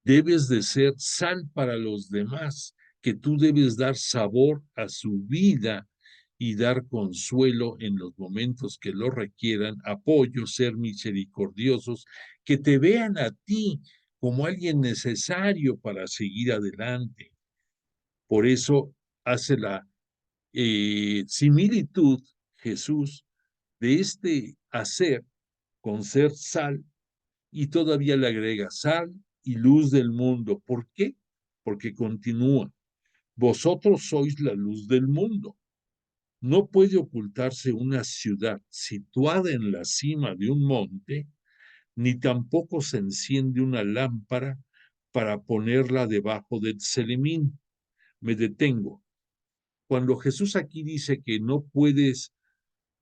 debes de ser sal para los demás, que tú debes dar sabor a su vida y dar consuelo en los momentos que lo requieran, apoyo, ser misericordiosos, que te vean a ti como alguien necesario para seguir adelante. Por eso hace la similitud Jesús de este hacer con ser sal y todavía le agrega sal y luz del mundo. ¿Por qué? Porque continúa. Vosotros sois la luz del mundo. No puede ocultarse una ciudad situada en la cima de un monte, ni tampoco se enciende una lámpara para ponerla debajo del celemín. Me detengo. Cuando Jesús aquí dice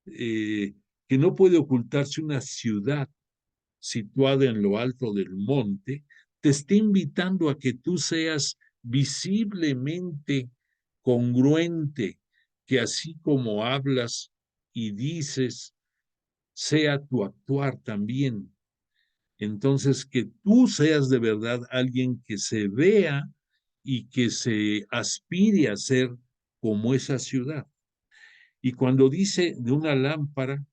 eh, que no puede ocultarse una ciudad situada en lo alto del monte, te está invitando a que tú seas visiblemente congruente, que así como hablas y dices, sea tu actuar también. Entonces, que tú seas de verdad alguien que se vea y que se aspire a ser como esa ciudad. Y cuando dice de una lámpara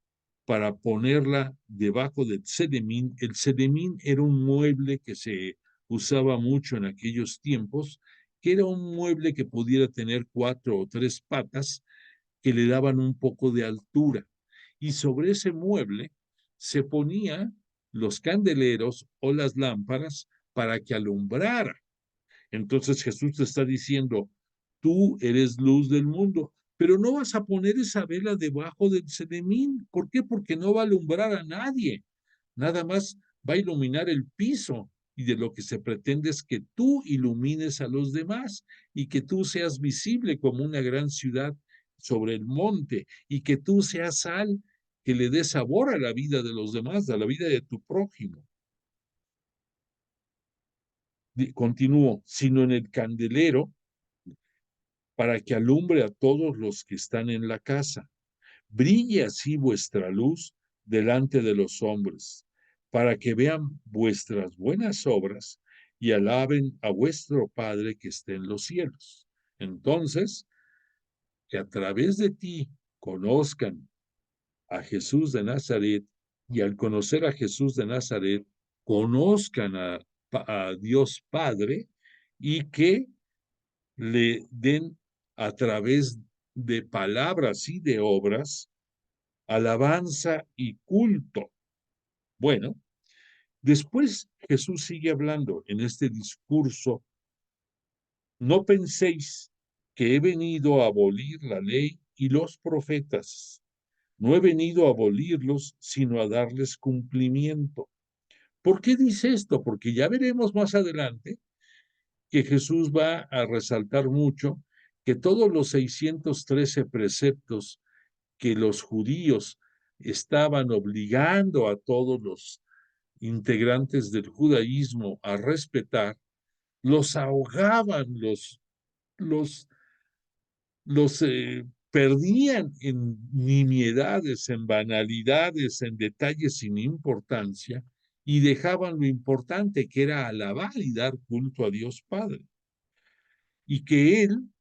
para ponerla debajo del sedemín, el sedemín era un mueble que se usaba mucho en aquellos tiempos, que era un mueble que pudiera tener 4 o 3 patas que le daban un poco de altura. Y sobre ese mueble se ponían los candeleros o las lámparas para que alumbrara. Entonces Jesús te está diciendo, tú eres luz del mundo, pero no vas a poner esa vela debajo del sedemín. ¿Por qué? Porque no va a alumbrar a nadie. Nada más va a iluminar el piso y de lo que se pretende es que tú ilumines a los demás y que tú seas visible como una gran ciudad sobre el monte y que tú seas sal que le dé sabor a la vida de los demás, a la vida de tu prójimo. Continúo, sino en el candelero para que alumbre a todos los que están en la casa. Brille así vuestra luz delante de los hombres, para que vean vuestras buenas obras y alaben a vuestro Padre que está en los cielos. Entonces, que a través de ti conozcan a Jesús de Nazaret y al conocer a Jesús de Nazaret, conozcan a Dios Padre y que le den a través de palabras y de obras alabanza y culto. Bueno, después Jesús sigue hablando en este discurso, no penséis que he venido a abolir la ley y los profetas. No he venido a abolirlos, sino a darles cumplimiento. ¿Por qué dice esto? Porque ya veremos más adelante que Jesús va a resaltar mucho que todos los 613 preceptos que los judíos estaban obligando a todos los integrantes del judaísmo a respetar, los ahogaban, los, los perdían en nimiedades, en banalidades, en detalles sin importancia, y dejaban lo importante que era alabar y dar culto a Dios Padre. Y que él,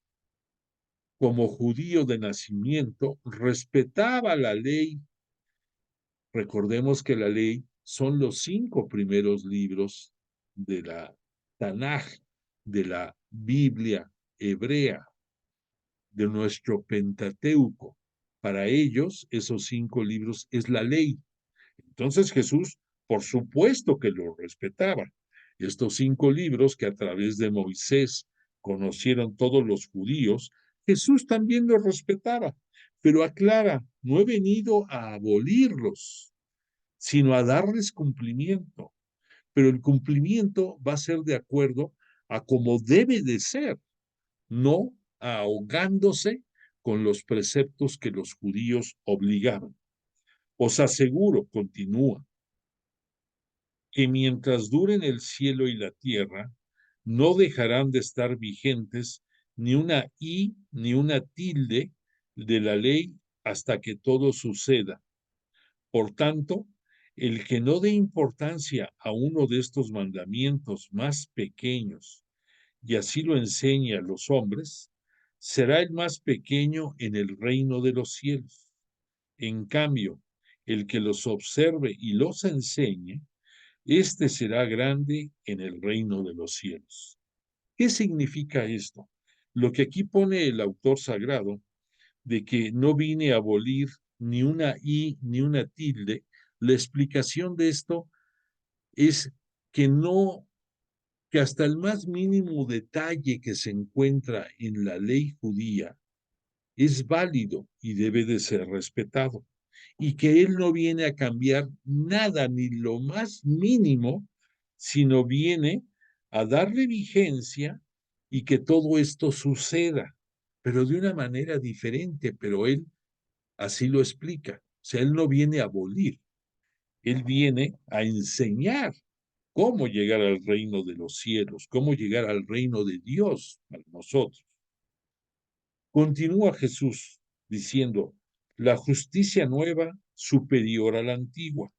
como judío de nacimiento, respetaba la ley. Recordemos que la ley son los 5 primeros libros de la Tanaj, de la Biblia hebrea, de nuestro Pentateuco. Para ellos, esos 5 libros es la ley. Entonces Jesús, por supuesto que lo respetaba. Estos 5 libros que a través de Moisés conocieron todos los judíos, Jesús también los respetaba, pero aclara, no he venido a abolirlos, sino a darles cumplimiento. Pero el cumplimiento va a ser de acuerdo a como debe de ser, no ahogándose con los preceptos que los judíos obligaban. Os aseguro, continúa, que mientras duren el cielo y la tierra, no dejarán de estar vigentes ni una i ni una tilde de la ley hasta que todo suceda. Por tanto, El que no dé importancia a uno de estos mandamientos más pequeños y así lo enseña a los hombres, será el más pequeño en el reino de los cielos. En cambio, el que los observe y los enseñe, éste será grande en el reino de los cielos. ¿Qué significa esto? Lo que aquí pone el autor sagrado, de que no vine a abolir ni una i ni una tilde, la explicación de esto es que no, que hasta el más mínimo detalle que se encuentra en la ley judía es válido y debe de ser respetado, y que él no viene a cambiar nada, ni lo más mínimo, sino viene a darle vigencia y que todo esto suceda, pero de una manera diferente, pero él así lo explica. O sea, él no viene a abolir, él viene a enseñar cómo llegar al reino de los cielos, cómo llegar al reino de Dios para nosotros. Continúa Jesús diciendo, la justicia nueva superior a la antigua,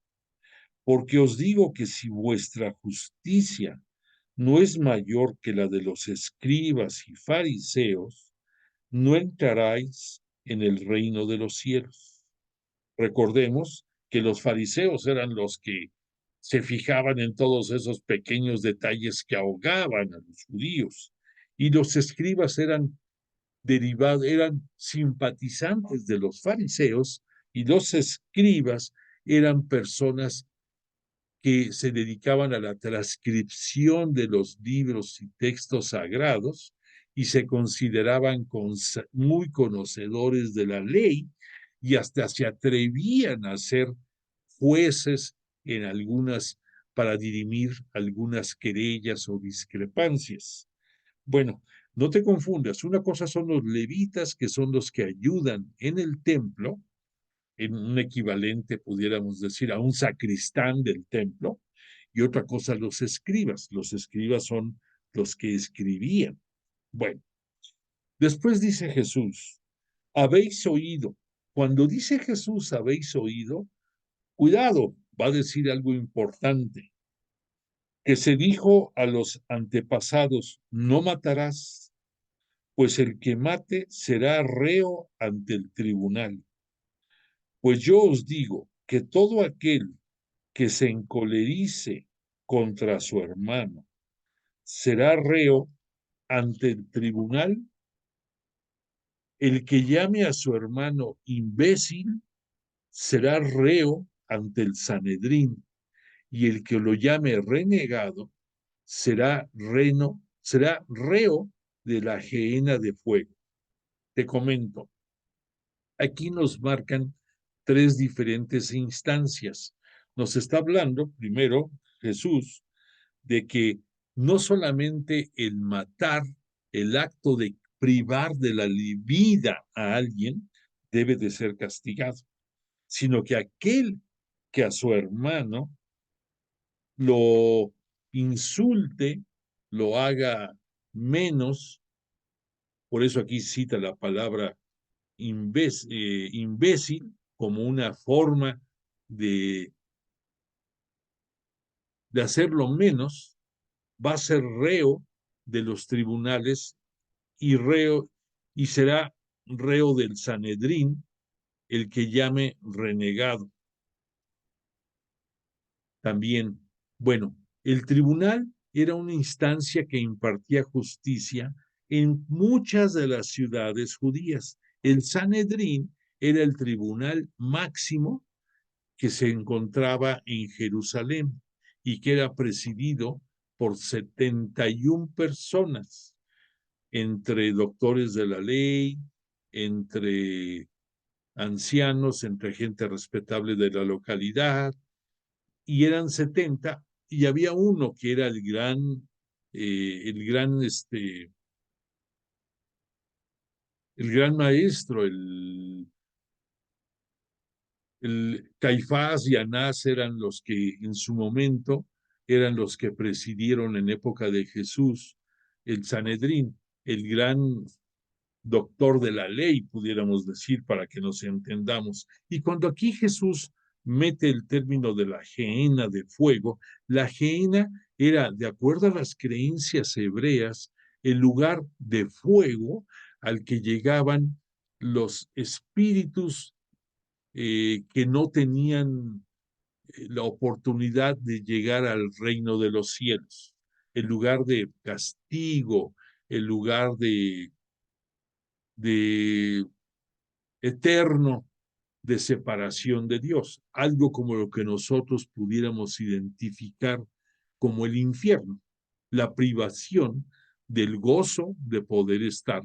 porque os digo que si vuestra justicia no es mayor que la de los escribas y fariseos, no entraréis en el reino de los cielos. Recordemos que los fariseos eran los que se fijaban en todos esos pequeños detalles que ahogaban a los judíos, y los escribas eran simpatizantes de los fariseos, y los escribas eran personas que se dedicaban a la transcripción de los libros y textos sagrados y se consideraban muy conocedores de la ley y hasta se atrevían a ser jueces en algunas, para dirimir algunas querellas o discrepancias. Bueno, no te confundas, una cosa son los levitas, que son los que ayudan en el templo, en un equivalente, pudiéramos decir, a un sacristán del templo, y otra cosa los escribas. Los escribas son los que escribían. Bueno, después dice Jesús, habéis oído. Cuando dice Jesús, habéis oído, cuidado, va a decir algo importante, que se dijo a los antepasados, no matarás, pues el que mate será reo ante el tribunal. Pues yo os digo que todo aquel que se encolerice contra su hermano será reo ante el tribunal. El que llame a su hermano imbécil será reo ante el Sanedrín, y el que lo llame renegado será reo de la gehenna de fuego. Te comento, aquí nos marcan tres diferentes instancias. Nos está hablando, primero, Jesús, de que no solamente el matar, el acto de privar de la vida a alguien, debe de ser castigado, sino que aquel que a su hermano lo insulte, lo haga menos, por eso aquí cita la palabra imbécil como una forma de, de hacerlo menos, va a ser reo de los tribunales y será reo del Sanedrín el que llame renegado. También, bueno, el tribunal era una instancia que impartía justicia en muchas de las ciudades judías. El Sanedrín era el tribunal máximo que se encontraba en Jerusalén y que era presidido por 71 personas, entre doctores de la ley, entre ancianos, entre gente respetable de la localidad, y eran 70, y había uno que era el gran maestro, el Caifás y Anás eran los que en su momento eran los que presidieron en época de Jesús el Sanedrín, el gran doctor de la ley, pudiéramos decir, para que nos entendamos. Y cuando aquí Jesús mete el término de la gehenna de fuego. La gehenna era, de acuerdo a las creencias hebreas, el lugar de fuego al que llegaban los espíritus que no tenían la oportunidad de llegar al reino de los cielos, el lugar de castigo, el lugar de eterno de separación de Dios, algo como lo que nosotros pudiéramos identificar como el infierno, la privación del gozo de poder estar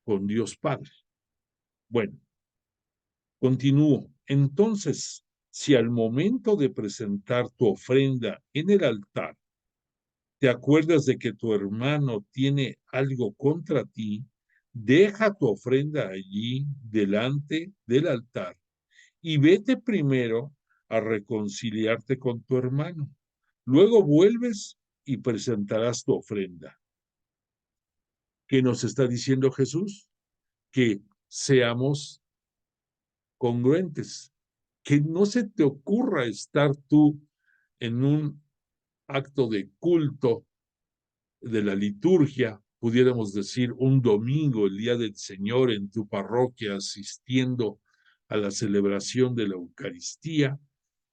con Dios Padre. Bueno, continúo. Entonces, si al momento de presentar tu ofrenda en el altar, te acuerdas de que tu hermano tiene algo contra ti, deja tu ofrenda allí delante del altar y vete primero a reconciliarte con tu hermano. Luego vuelves y presentarás tu ofrenda. ¿Qué nos está diciendo Jesús? Que seamos congruentes, que no se te ocurra estar tú en un acto de culto de la liturgia, pudiéramos decir un domingo, el día del Señor, en tu parroquia, asistiendo a la celebración de la Eucaristía,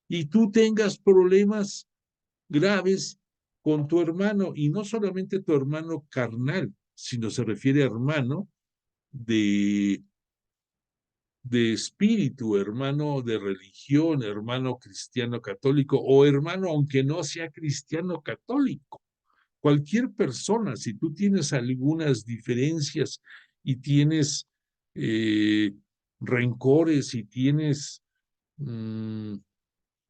y tú tengas problemas graves con tu hermano, y no solamente tu hermano carnal, sino se refiere a hermano de, de espíritu, hermano de religión, hermano cristiano católico, o hermano aunque no sea cristiano católico. Cualquier persona, si tú tienes algunas diferencias y tienes eh, rencores y tienes,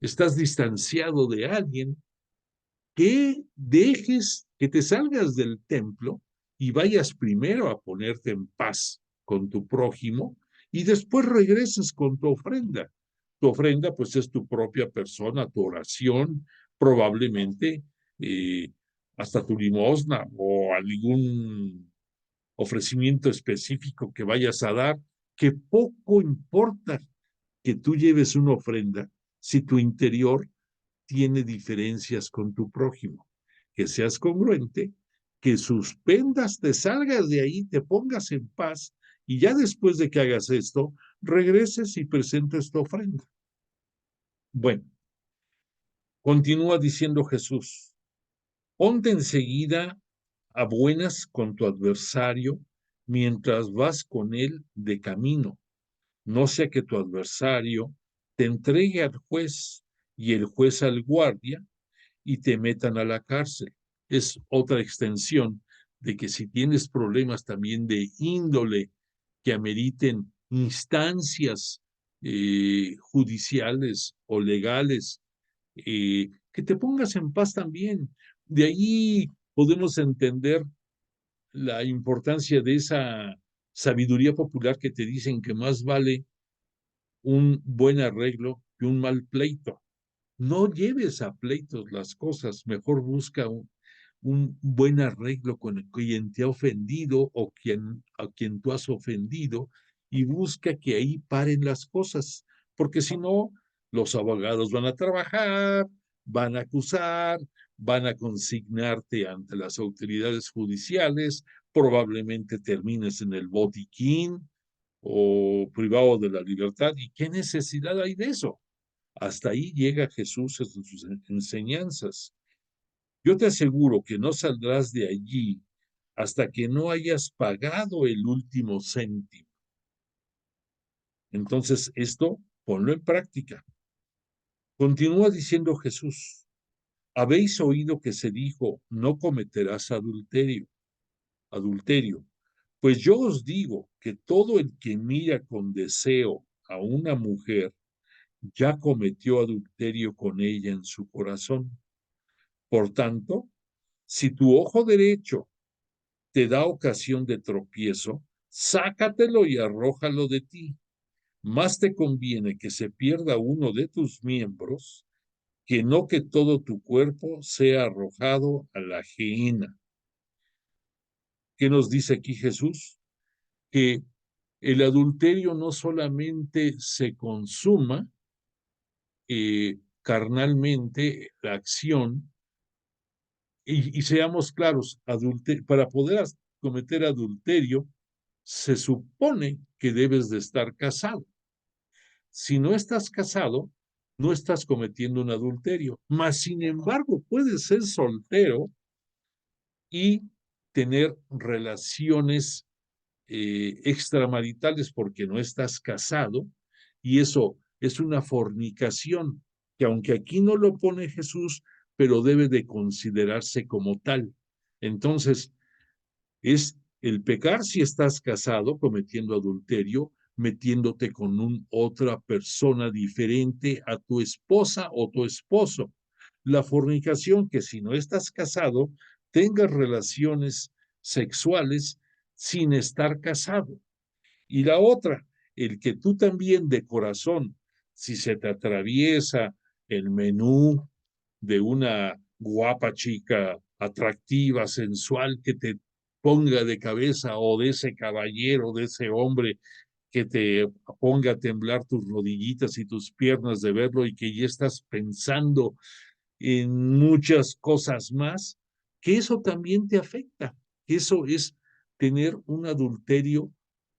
estás distanciado de alguien, que dejes, que te salgas del templo y vayas primero a ponerte en paz con tu prójimo y después regreses con tu ofrenda. Tu ofrenda pues es tu propia persona, tu oración, probablemente eh, hasta tu limosna o algún ofrecimiento específico que vayas a dar, que poco importa que tú lleves una ofrenda si tu interior tiene diferencias con tu prójimo. Que seas congruente, que suspendas, te salgas de ahí, te pongas en paz y ya después de que hagas esto, regreses y presentes tu ofrenda. Bueno, continúa diciendo Jesús, ponte enseguida a buenas con tu adversario mientras vas con él de camino, no sea que tu adversario te entregue al juez y el juez al guardia y te metan a la cárcel. Es otra extensión de que si tienes problemas también de índole que ameriten instancias judiciales o legales, que te pongas en paz también. De ahí podemos entender la importancia de esa sabiduría popular que te dicen que más vale un buen arreglo que un mal pleito. No lleves a pleitos las cosas, mejor busca un buen arreglo con quien te ha ofendido o a quien tú has ofendido y busca que ahí paren las cosas, porque si no, los abogados van a trabajar, van a acusar, van a consignarte ante las autoridades judiciales, probablemente termines en el botiquín o privado de la libertad. ¿Y qué necesidad hay de eso? Hasta ahí llega Jesús en sus enseñanzas. Yo te aseguro que no saldrás de allí hasta que no hayas pagado el último céntimo. Entonces, esto ponlo en práctica. Continúa diciendo Jesús, habéis oído que se dijo, no cometerás adulterio. Pues yo os digo que todo el que mira con deseo a una mujer ya cometió adulterio con ella en su corazón. Por tanto, si tu ojo derecho te da ocasión de tropiezo, sácatelo y arrójalo de ti. Más te conviene que se pierda uno de tus miembros que no que todo tu cuerpo sea arrojado a la gehenna. ¿Qué nos dice aquí Jesús? Que el adulterio no solamente se consuma carnalmente la acción. Y seamos claros, para poder cometer adulterio, se supone que debes de estar casado. Si no estás casado, no estás cometiendo un adulterio. Mas, sin embargo, puedes ser soltero y tener relaciones extramaritales porque no estás casado, y eso es una fornicación, que aunque aquí no lo pone Jesús, pero debe de considerarse como tal. Entonces, es el pecar si estás casado, cometiendo adulterio, metiéndote con otra persona diferente a tu esposa o tu esposo. La fornicación, que si no estás casado, tengas relaciones sexuales sin estar casado. Y la otra, el que tú también de corazón, si se te atraviesa el menú de una guapa chica atractiva, sensual, que te ponga de cabeza, o de ese caballero, de ese hombre que te ponga a temblar tus rodillitas y tus piernas de verlo, y que ya estás pensando en muchas cosas más, que eso también te afecta, que eso es tener un adulterio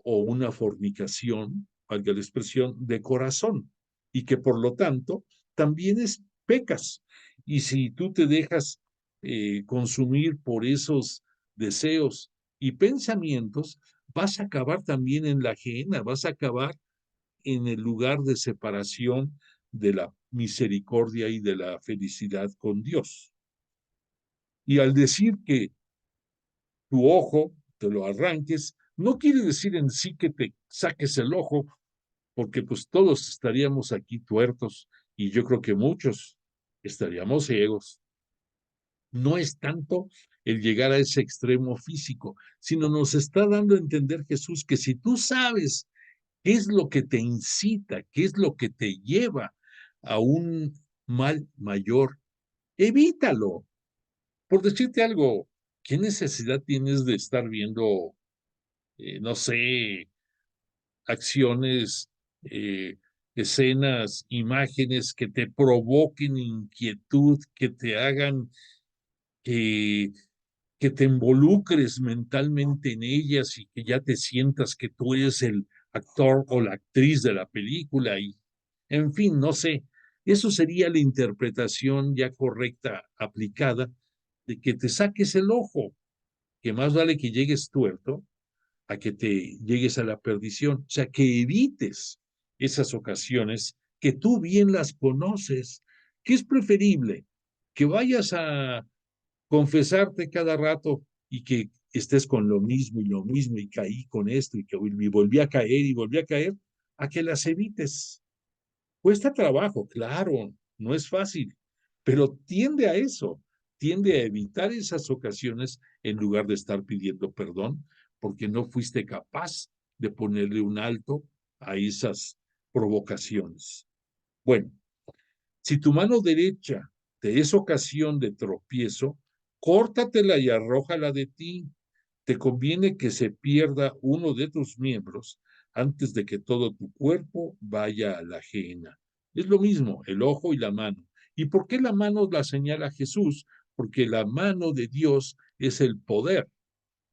o una fornicación, valga la expresión, de corazón, y que por lo tanto también es pecas. Y si tú te dejas consumir por esos deseos y pensamientos, vas a acabar también en la gehenna, vas a acabar en el lugar de separación de la misericordia y de la felicidad con Dios. Y al decir que tu ojo te lo arranques, no quiere decir en sí que te saques el ojo, porque pues todos estaríamos aquí tuertos, y yo creo que muchos estaríamos ciegos. No es tanto el llegar a ese extremo físico, sino nos está dando a entender Jesús que si tú sabes qué es lo que te incita, qué es lo que te lleva a un mal mayor, evítalo. Por decirte algo, ¿qué necesidad tienes de estar viendo, no sé, acciones, eh, escenas, imágenes que te provoquen inquietud, que te hagan que, que te involucres mentalmente en ellas, y que ya te sientas que tú eres el actor o la actriz de la película? Y, en fin, no sé, eso sería la interpretación ya correcta, aplicada, de que te saques el ojo, que más vale que llegues tuerto a que te llegues a la perdición. O sea, que evites esas ocasiones que tú bien las conoces. ¿Qué es preferible? Que vayas a confesarte cada rato y que estés con lo mismo y lo mismo, y caí con esto y que y volví a caer y volví a caer, a que las evites. Cuesta trabajo, claro, no es fácil, pero tiende a eso, tiende a evitar esas ocasiones en lugar de estar pidiendo perdón porque no fuiste capaz de ponerle un alto a esas provocaciones. Bueno, si tu mano derecha te es ocasión de tropiezo, córtatela y arrójala de ti. Te conviene que se pierda uno de tus miembros antes de que todo tu cuerpo vaya a la gehenna. Es lo mismo, el ojo y la mano. ¿Y por qué la mano la señala Jesús? Porque la mano de Dios es el poder,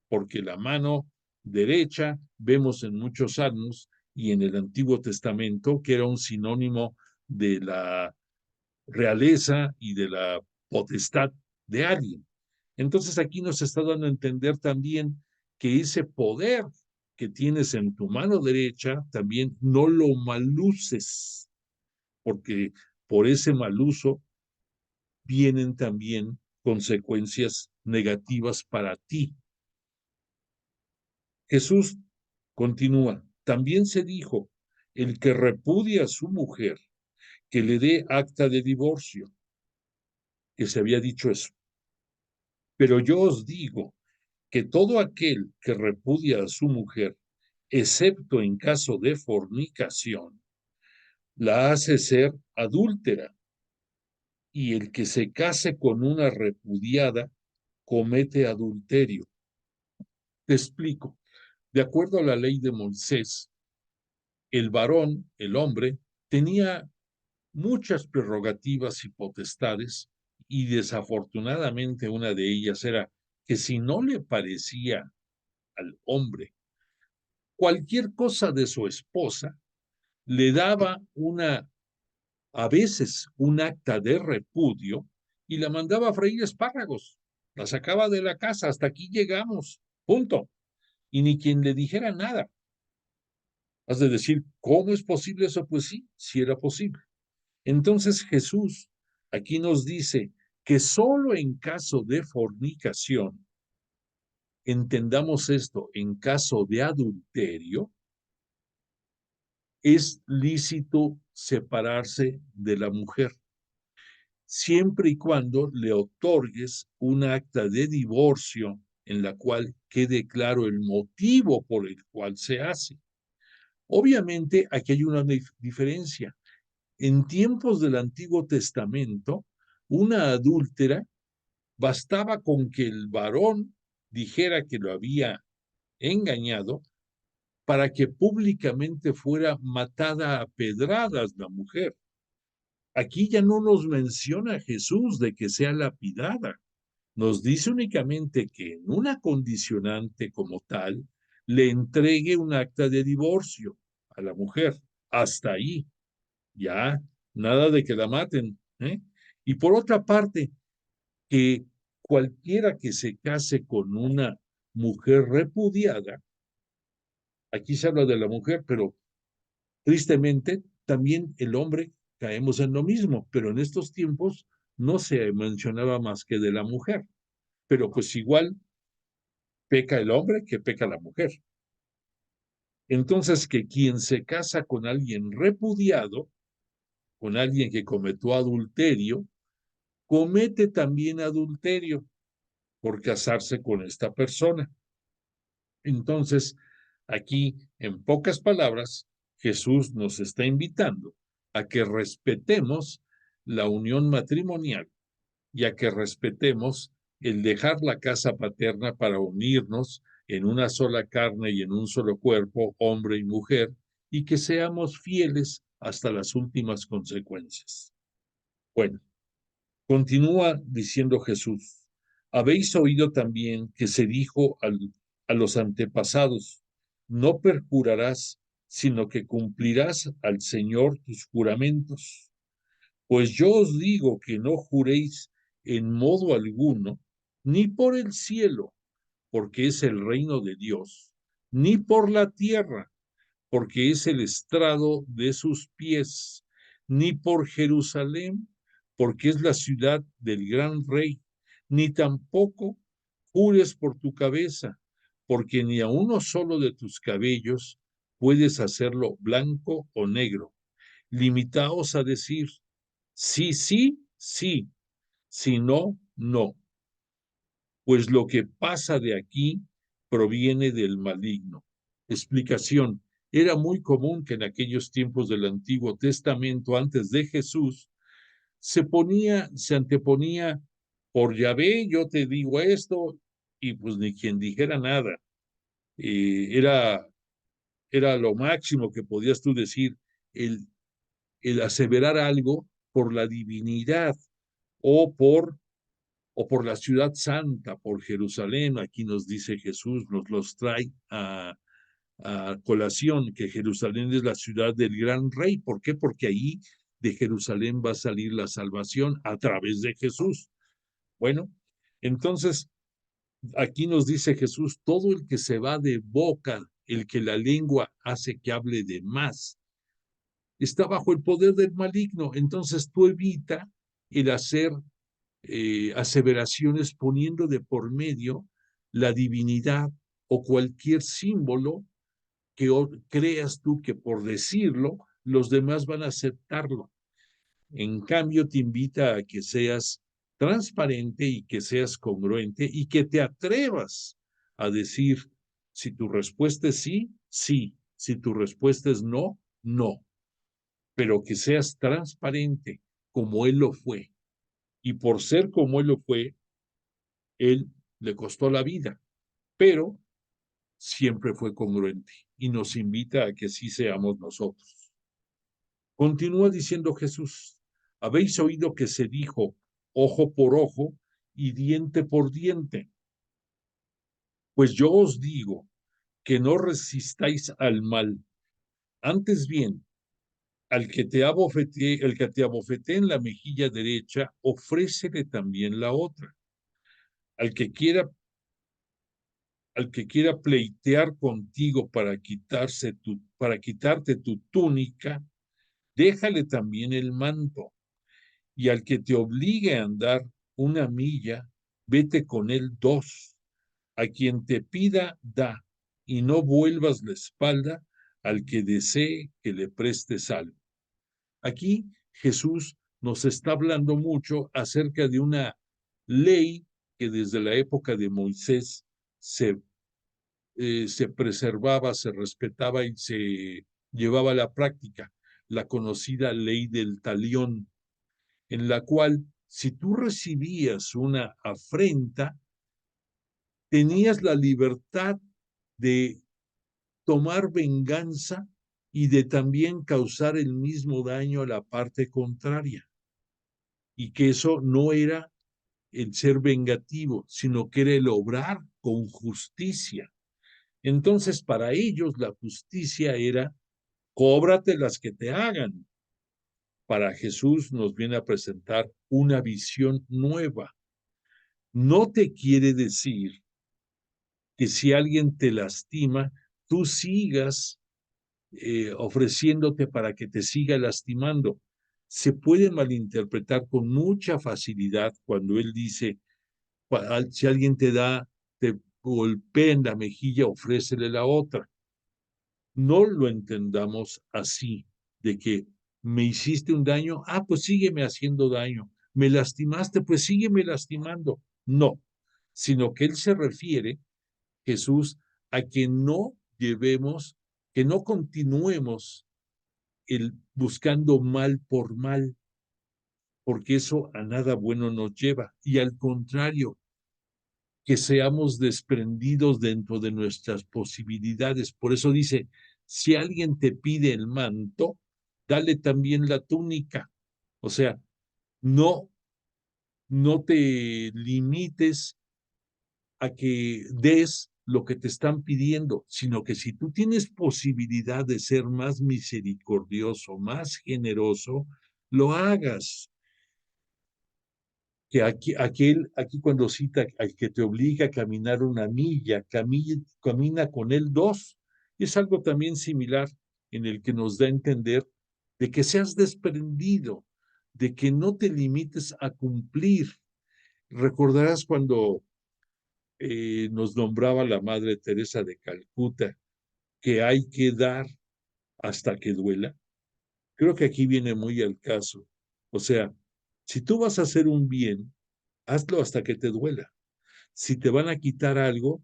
porque la mano derecha vemos en muchos salmos y en el Antiguo Testamento que era un sinónimo de la realeza y de la potestad de alguien. Entonces aquí nos está dando a entender también que ese poder que tienes en tu mano derecha también no lo maluces, porque por ese mal uso vienen también consecuencias negativas para ti. Jesús continúa, también se dijo, el que repudia a su mujer, que le dé acta de divorcio, que se había dicho eso. Pero yo os digo que todo aquel que repudia a su mujer, excepto en caso de fornicación, la hace ser adúltera, y el que se case con una repudiada comete adulterio. Te explico. De acuerdo a la ley de Moisés, el varón, el hombre, tenía muchas prerrogativas y potestades, y desafortunadamente una de ellas era que si no le parecía al hombre cualquier cosa de su esposa, le daba a veces un acta de repudio y la mandaba a freír espárragos. La sacaba de la casa, hasta aquí llegamos, punto. Y ni quien le dijera nada. Has de decir, ¿cómo es posible eso? Pues sí, sí era posible. Entonces Jesús aquí nos dice que solo en caso de fornicación, entendamos esto, en caso de adulterio, es lícito separarse de la mujer, siempre y cuando le otorgues un acta de divorcio en la cual quede claro el motivo por el cual se hace. Obviamente, aquí hay una diferencia. En tiempos del Antiguo Testamento, una adúltera bastaba con que el varón dijera que lo había engañado para que públicamente fuera matada a pedradas la mujer. Aquí ya no nos menciona Jesús de que sea lapidada, nos dice únicamente que en una condicionante como tal le entregue un acta de divorcio a la mujer. Hasta ahí, ya, nada de que la maten. Y por otra parte, que cualquiera que se case con una mujer repudiada, aquí se habla de la mujer, pero tristemente también el hombre caemos en lo mismo, pero en estos tiempos no se mencionaba más que de la mujer, pero pues igual peca el hombre que peca la mujer. Entonces, que quien se casa con alguien repudiado, con alguien que cometió adulterio, comete también adulterio por casarse con esta persona. Entonces, aquí, en pocas palabras, Jesús nos está invitando a que respetemos la unión matrimonial y a que respetemos el dejar la casa paterna para unirnos en una sola carne y en un solo cuerpo, hombre y mujer, y que seamos fieles hasta las últimas consecuencias. Bueno, continúa diciendo Jesús, habéis oído también que se dijo a los antepasados, no perjurarás, sino que cumplirás al Señor tus juramentos. Pues yo os digo que no juréis en modo alguno, ni por el cielo, porque es el reino de Dios, ni por la tierra, porque es el estrado de sus pies, ni por Jerusalén, porque es la ciudad del gran rey, ni tampoco jures por tu cabeza, porque ni a uno solo de tus cabellos puedes hacerlo blanco o negro. Limitaos a decir, sí, sí, sí, si no, no, pues lo que pasa de aquí proviene del maligno. Explicación. Era muy común que en aquellos tiempos del Antiguo Testamento, antes de Jesús, se anteponía por Yahvé, yo te digo esto, y pues ni quien dijera nada. Era lo máximo que podías tú decir, el, el aseverar algo por la divinidad o por la ciudad santa, por Jerusalén. Aquí nos dice Jesús, nos los trae a colación, que Jerusalén es la ciudad del gran rey. ¿Por qué? Porque ahí de Jerusalén va a salir la salvación a través de Jesús. Bueno, entonces aquí nos dice Jesús, todo el que se va de boca, el que la lengua hace que hable de más, está bajo el poder del maligno. Entonces tú evita el hacer aseveraciones poniendo de por medio la divinidad o cualquier símbolo que creas tú que por decirlo los demás van a aceptarlo. En cambio, te invita a que seas transparente y que seas congruente y que te atrevas a decir, si tu respuesta es sí, sí, si tu respuesta es no, no, pero que seas transparente como él lo fue. Y por ser como él lo fue, él le costó la vida, pero siempre fue congruente y nos invita a que sí seamos nosotros. Continúa diciendo Jesús, habéis oído que se dijo ojo por ojo y diente por diente. Pues yo os digo que no resistáis al mal, antes bien, el que te abofetee en la mejilla derecha, ofrécele también la otra. Al que quiera, al que quiera pleitear contigo para quitarte tu túnica, déjale también el manto. Y al que te obligue a andar una milla, vete con él dos. A quien te pida, da, y no vuelvas la espalda al que desee que le prestes algo. Aquí Jesús nos está hablando mucho acerca de una ley que desde la época de Moisés se preservaba, se respetaba y se llevaba a la práctica, la conocida ley del talión, en la cual si tú recibías una afrenta, tenías la libertad de tomar venganza y de también causar el mismo daño a la parte contraria. Y que eso no era el ser vengativo, sino que era el obrar con justicia. Entonces, para ellos la justicia era, cóbrate las que te hagan. Para Jesús nos viene a presentar una visión nueva. No te quiere decir que si alguien te lastima, tú sigas ofreciéndote para que te siga lastimando. Se puede malinterpretar con mucha facilidad cuando él dice, si alguien te golpea en la mejilla, ofrécele la otra. No lo entendamos así, de que me hiciste un daño, pues sígueme haciendo daño. Me lastimaste, pues sígueme lastimando. No, sino que él se refiere, Jesús, a que no llevemos, que no continuemos buscando mal por mal, porque eso a nada bueno nos lleva. Y al contrario, que seamos desprendidos dentro de nuestras posibilidades. Por eso dice, si alguien te pide el manto, dale también la túnica. O sea, no, no te limites a que des lo que te están pidiendo, sino que si tú tienes posibilidad de ser más misericordioso, más generoso, lo hagas. Que aquí cuando cita al que te obliga a caminar una milla, camina con él dos. Es algo también similar en el que nos da a entender de que seas desprendido, de que no te limites a cumplir. Recordarás cuando nos nombraba la Madre Teresa de Calcuta que hay que dar hasta que duela. Creo que aquí viene muy al caso. O sea, si tú vas a hacer un bien, hazlo hasta que te duela. Si te van a quitar algo,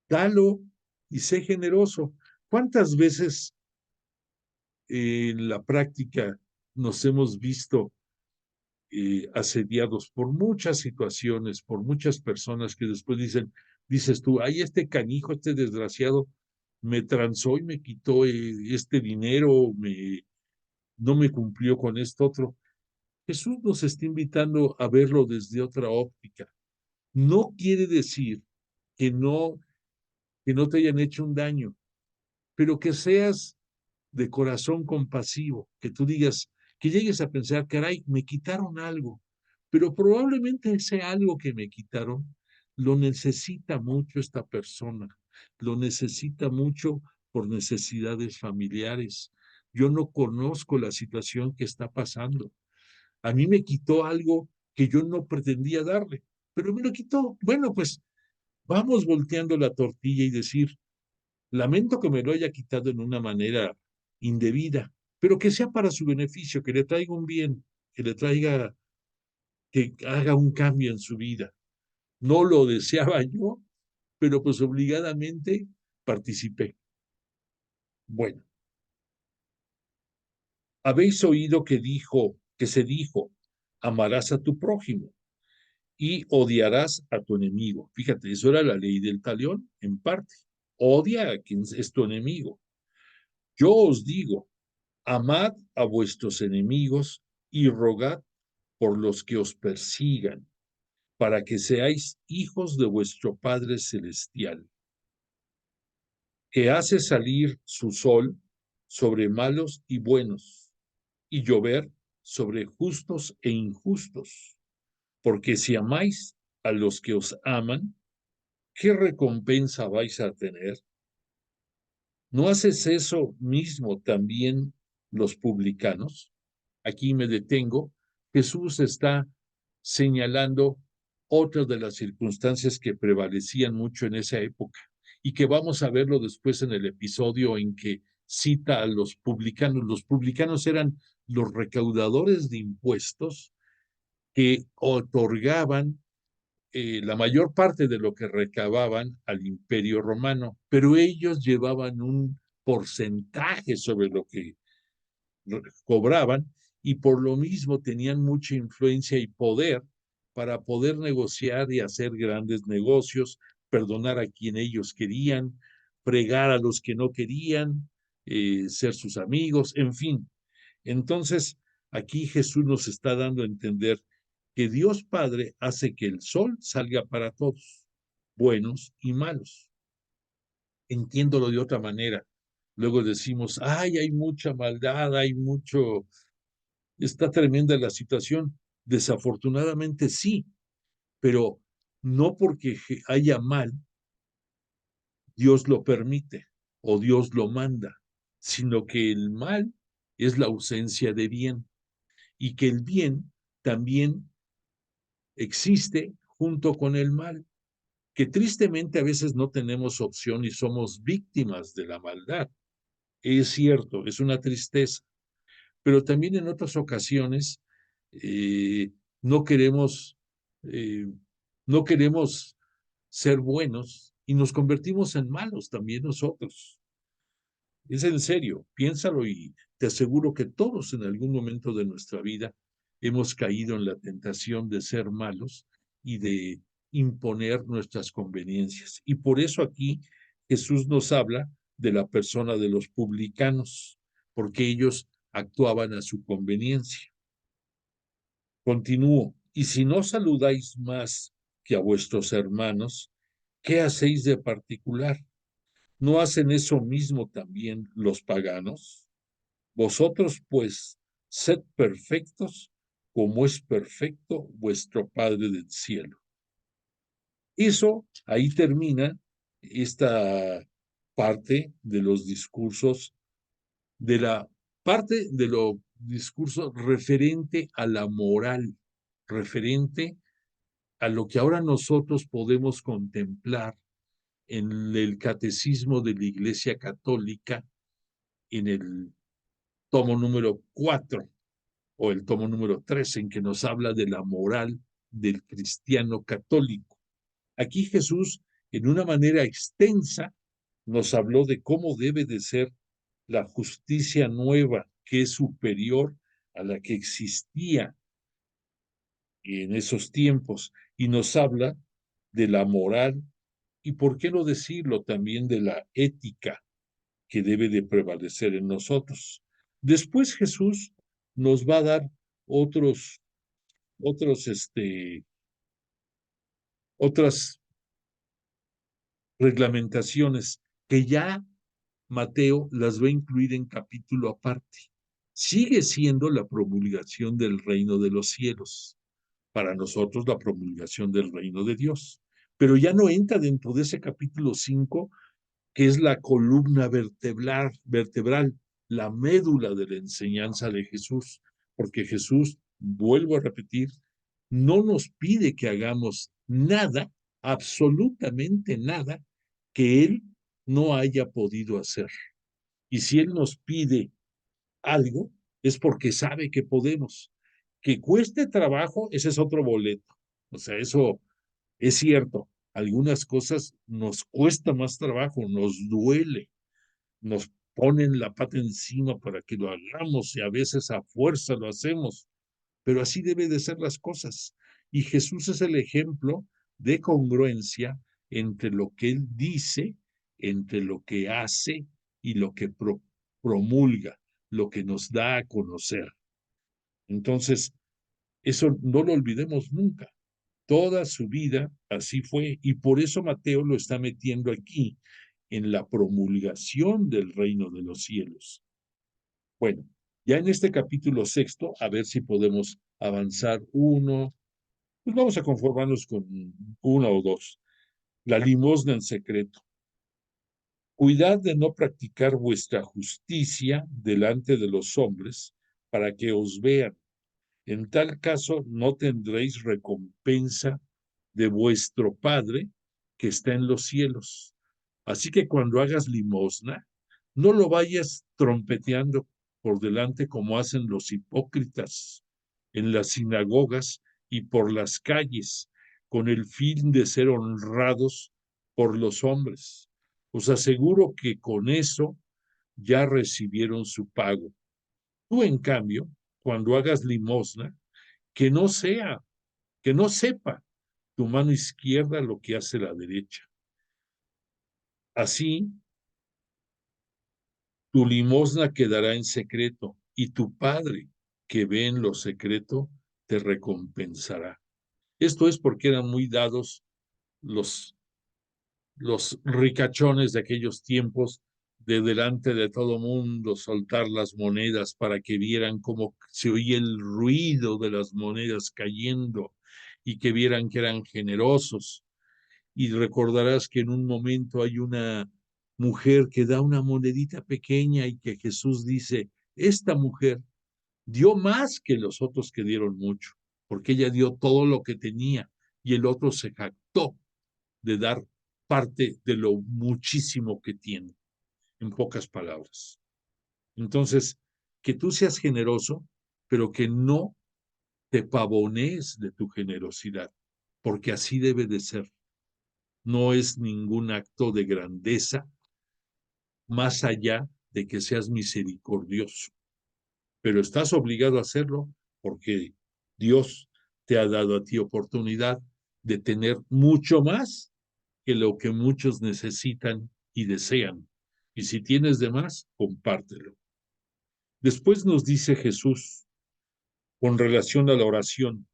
dalo y sé generoso. ¿Cuántas veces en la práctica nos hemos visto asediados por muchas situaciones, por muchas personas que después dices tú, ay, este canijo, este desgraciado, me transó y me quitó este dinero, no me cumplió con esto otro? Jesús nos está invitando a verlo desde otra óptica. No quiere decir que no te hayan hecho un daño, pero que seas de corazón compasivo, que tú digas, que llegues a pensar, caray, me quitaron algo, pero probablemente ese algo que me quitaron lo necesita mucho esta persona, lo necesita mucho por necesidades familiares. Yo no conozco la situación que está pasando. A mí me quitó algo que yo no pretendía darle, pero me lo quitó. Bueno, pues vamos volteando la tortilla y decir, lamento que me lo haya quitado en una manera indebida, pero que sea para su beneficio, que le traiga un bien, que haga un cambio en su vida. No lo deseaba yo, pero pues obligadamente participé. Bueno, habéis oído que se dijo, amarás a tu prójimo y odiarás a tu enemigo. Fíjate, eso era la ley del talión, en parte. Odia a quien es tu enemigo. Yo os digo amad a vuestros enemigos y rogad por los que os persigan, para que seáis hijos de vuestro Padre Celestial, que hace salir su sol sobre malos y buenos, y llover sobre justos e injustos. Porque si amáis a los que os aman, ¿qué recompensa vais a tener? ¿No haces eso mismo también los publicanos? Aquí me detengo. Jesús está señalando otra de las circunstancias que prevalecían mucho en esa época y que vamos a verlo después en el episodio en que cita a los publicanos. Los publicanos eran los recaudadores de impuestos que otorgaban la mayor parte de lo que recababan al Imperio Romano, pero ellos llevaban un porcentaje sobre lo que cobraban y por lo mismo tenían mucha influencia y poder para poder negociar y hacer grandes negocios, perdonar a quien ellos querían, fregar a los que no querían, ser sus amigos, en fin. Entonces, aquí Jesús nos está dando a entender que Dios Padre hace que el sol salga para todos, buenos y malos. Entiéndolo de otra manera. Luego decimos, ay, hay mucha maldad, hay mucho, está tremenda la situación. Desafortunadamente sí, pero no porque haya mal, Dios lo permite o Dios lo manda, sino que el mal es la ausencia de bien y que el bien también existe junto con el mal, que tristemente a veces no tenemos opción y somos víctimas de la maldad. Es cierto, es una tristeza, pero también en otras ocasiones eh, no queremos eh, no queremos ser buenos y nos convertimos en malos también nosotros. Es en serio, piénsalo y te aseguro que todos en algún momento de nuestra vida hemos caído en la tentación de ser malos y de imponer nuestras conveniencias. Y por eso aquí Jesús nos habla de la persona de los publicanos, porque ellos actuaban a su conveniencia. Continúo, y si no saludáis más que a vuestros hermanos, ¿qué hacéis de particular? ¿No hacen eso mismo también los paganos? Vosotros, pues, sed perfectos como es perfecto vuestro Padre del cielo. Eso, ahí termina esta parte de los discursos, de la parte de los discursos referente a la moral, referente a lo que ahora nosotros podemos contemplar en el catecismo de la Iglesia Católica, en el tomo número 4 o el tomo número 3, en que nos habla de la moral del cristiano católico. Aquí Jesús, en una manera extensa, nos habló de cómo debe de ser la justicia nueva, que es superior a la que existía en esos tiempos, y nos habla de la moral y, por qué no decirlo, también de la ética que debe de prevalecer en nosotros. Después Jesús nos va a dar otros, otros, otras reglamentaciones que ya Mateo las va a incluir en capítulo aparte. Sigue siendo la promulgación del reino de los cielos, para nosotros la promulgación del reino de Dios, pero ya no entra dentro de ese capítulo 5, que es la columna vertebral, la médula de la enseñanza de Jesús, porque Jesús, vuelvo a repetir, no nos pide que hagamos nada, absolutamente nada, que Él no haya podido hacer. Y si Él nos pide algo, es porque sabe que podemos. Que cueste trabajo, ese es otro boleto. O sea, eso es cierto. Algunas cosas nos cuesta más trabajo, nos duele, nos ponen la pata encima para que lo hagamos y a veces a fuerza lo hacemos, pero así debe de ser las cosas. Y Jesús es el ejemplo de congruencia entre lo que Él dice, entre lo que hace y lo que promulga. lo que nos da a conocer. Entonces, eso no lo olvidemos nunca. Toda su vida así fue, y por eso Mateo lo está metiendo aquí, en la promulgación del reino de los cielos. Bueno, ya en este capítulo sexto, a ver si podemos avanzar uno, pues vamos a conformarnos con uno o dos. La limosna en secreto. Cuidad de no practicar vuestra justicia delante de los hombres para que os vean. En tal caso no tendréis recompensa de vuestro Padre que está en los cielos. Así que cuando hagas limosna, no lo vayas trompeteando por delante como hacen los hipócritas en las sinagogas y por las calles, con el fin de ser honrados por los hombres. Os aseguro que con eso ya recibieron su pago. Tú, en cambio, cuando hagas limosna, que no sea, que no sepa tu mano izquierda lo que hace la derecha. Así, tu limosna quedará en secreto y tu Padre, que ve en lo secreto, te recompensará. Esto es porque eran muy dados los, los ricachones de aquellos tiempos de delante de todo mundo soltar las monedas para que vieran cómo se oía el ruido de las monedas cayendo y que vieran que eran generosos. Y recordarás que en un momento hay una mujer que da una monedita pequeña y que Jesús dice, esta mujer dio más que los otros que dieron mucho, porque ella dio todo lo que tenía y el otro se jactó de dar parte de lo muchísimo que tiene, en pocas palabras. Entonces, que tú seas generoso, pero que no te pavonees de tu generosidad, porque así debe de ser. No es ningún acto de grandeza más allá de que seas misericordioso, pero estás obligado a hacerlo porque Dios te ha dado a ti oportunidad de tener mucho más que lo que muchos necesitan y desean. Y si tienes de más, compártelo. Después nos dice Jesús con relación a la oración,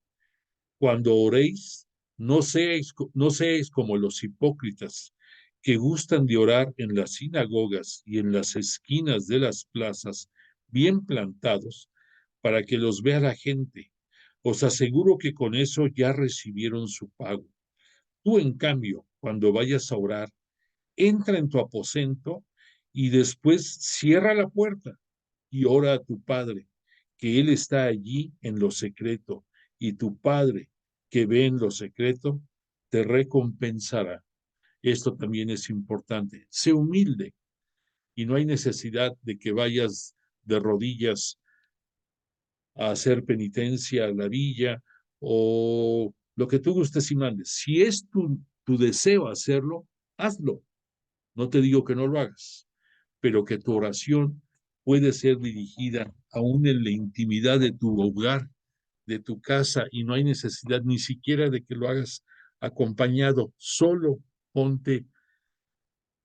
cuando oréis, no seáis como los hipócritas que gustan de orar en las sinagogas y en las esquinas de las plazas, bien plantados, para que los vea la gente. Os aseguro que con eso ya recibieron su pago. Tú, en cambio, cuando vayas a orar, entra en tu aposento y después cierra la puerta y ora a tu Padre, que Él está allí en lo secreto, y tu Padre, que ve en lo secreto, te recompensará. Esto también es importante. Sé humilde y no hay necesidad de que vayas de rodillas a hacer penitencia a la villa o lo que tú gustes y mandes. Si es tu deseo hacerlo, hazlo. No te digo que no lo hagas, pero que tu oración puede ser dirigida aún en la intimidad de tu hogar, de tu casa, y no hay necesidad ni siquiera de que lo hagas acompañado. Solo ponte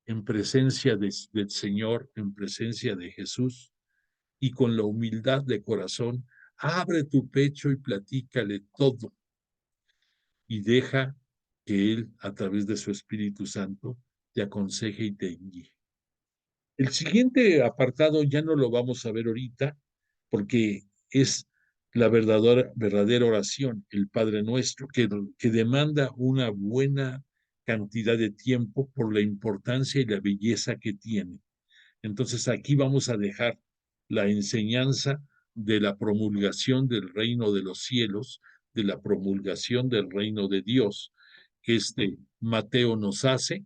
en presencia del Señor, en presencia de Jesús, y con la humildad de corazón, abre tu pecho y platícale todo, y deja que Él, a través de su Espíritu Santo, te aconseje y te guíe. El siguiente apartado ya no lo vamos a ver ahorita porque es la verdadera oración, el Padre Nuestro, que demanda una buena cantidad de tiempo por la importancia y la belleza que tiene. Entonces aquí vamos a dejar la enseñanza de la promulgación del reino de los cielos, de la promulgación del reino de Dios, que Mateo nos hace,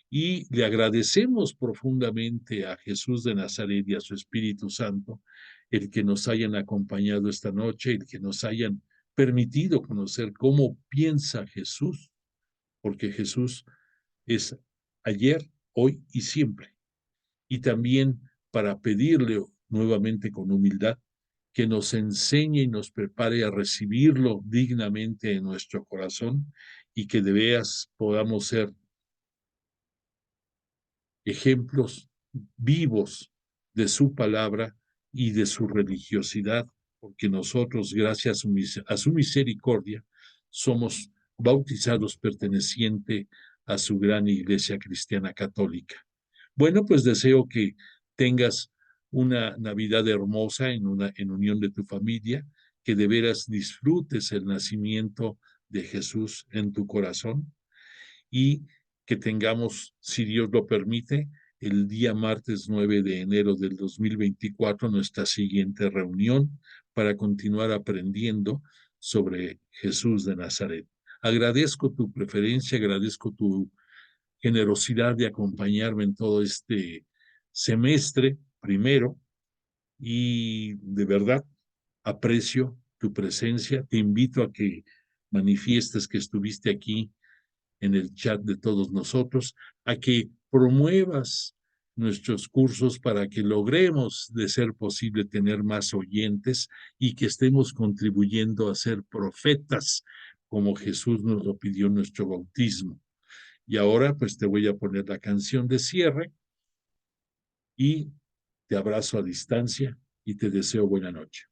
y le agradecemos profundamente a Jesús de Nazaret y a su Espíritu Santo el que nos hayan acompañado esta noche, el que nos hayan permitido conocer cómo piensa Jesús, porque Jesús es ayer, hoy y siempre. Y también para pedirle nuevamente con humildad que nos enseñe y nos prepare a recibirlo dignamente en nuestro corazón y que de veras podamos ser ejemplos vivos de su palabra y de su religiosidad, porque nosotros, gracias a su misericordia, somos bautizados perteneciente a su gran iglesia cristiana católica. Bueno, pues deseo que tengas una Navidad hermosa en unión de tu familia, que de veras disfrutes el nacimiento de Jesús en tu corazón y que tengamos, si Dios lo permite, el día martes 9 de enero del 2024 nuestra siguiente reunión para continuar aprendiendo sobre Jesús de Nazaret. Agradezco tu preferencia, agradezco tu generosidad de acompañarme en todo este semestre primero y de verdad aprecio tu presencia. Te invito a que manifiestes que estuviste aquí en el chat de todos nosotros, a que promuevas nuestros cursos para que logremos, de ser posible, tener más oyentes y que estemos contribuyendo a ser profetas como Jesús nos lo pidió en nuestro bautismo. Y ahora pues te voy a poner la canción de cierre y te abrazo a distancia y te deseo buena noche.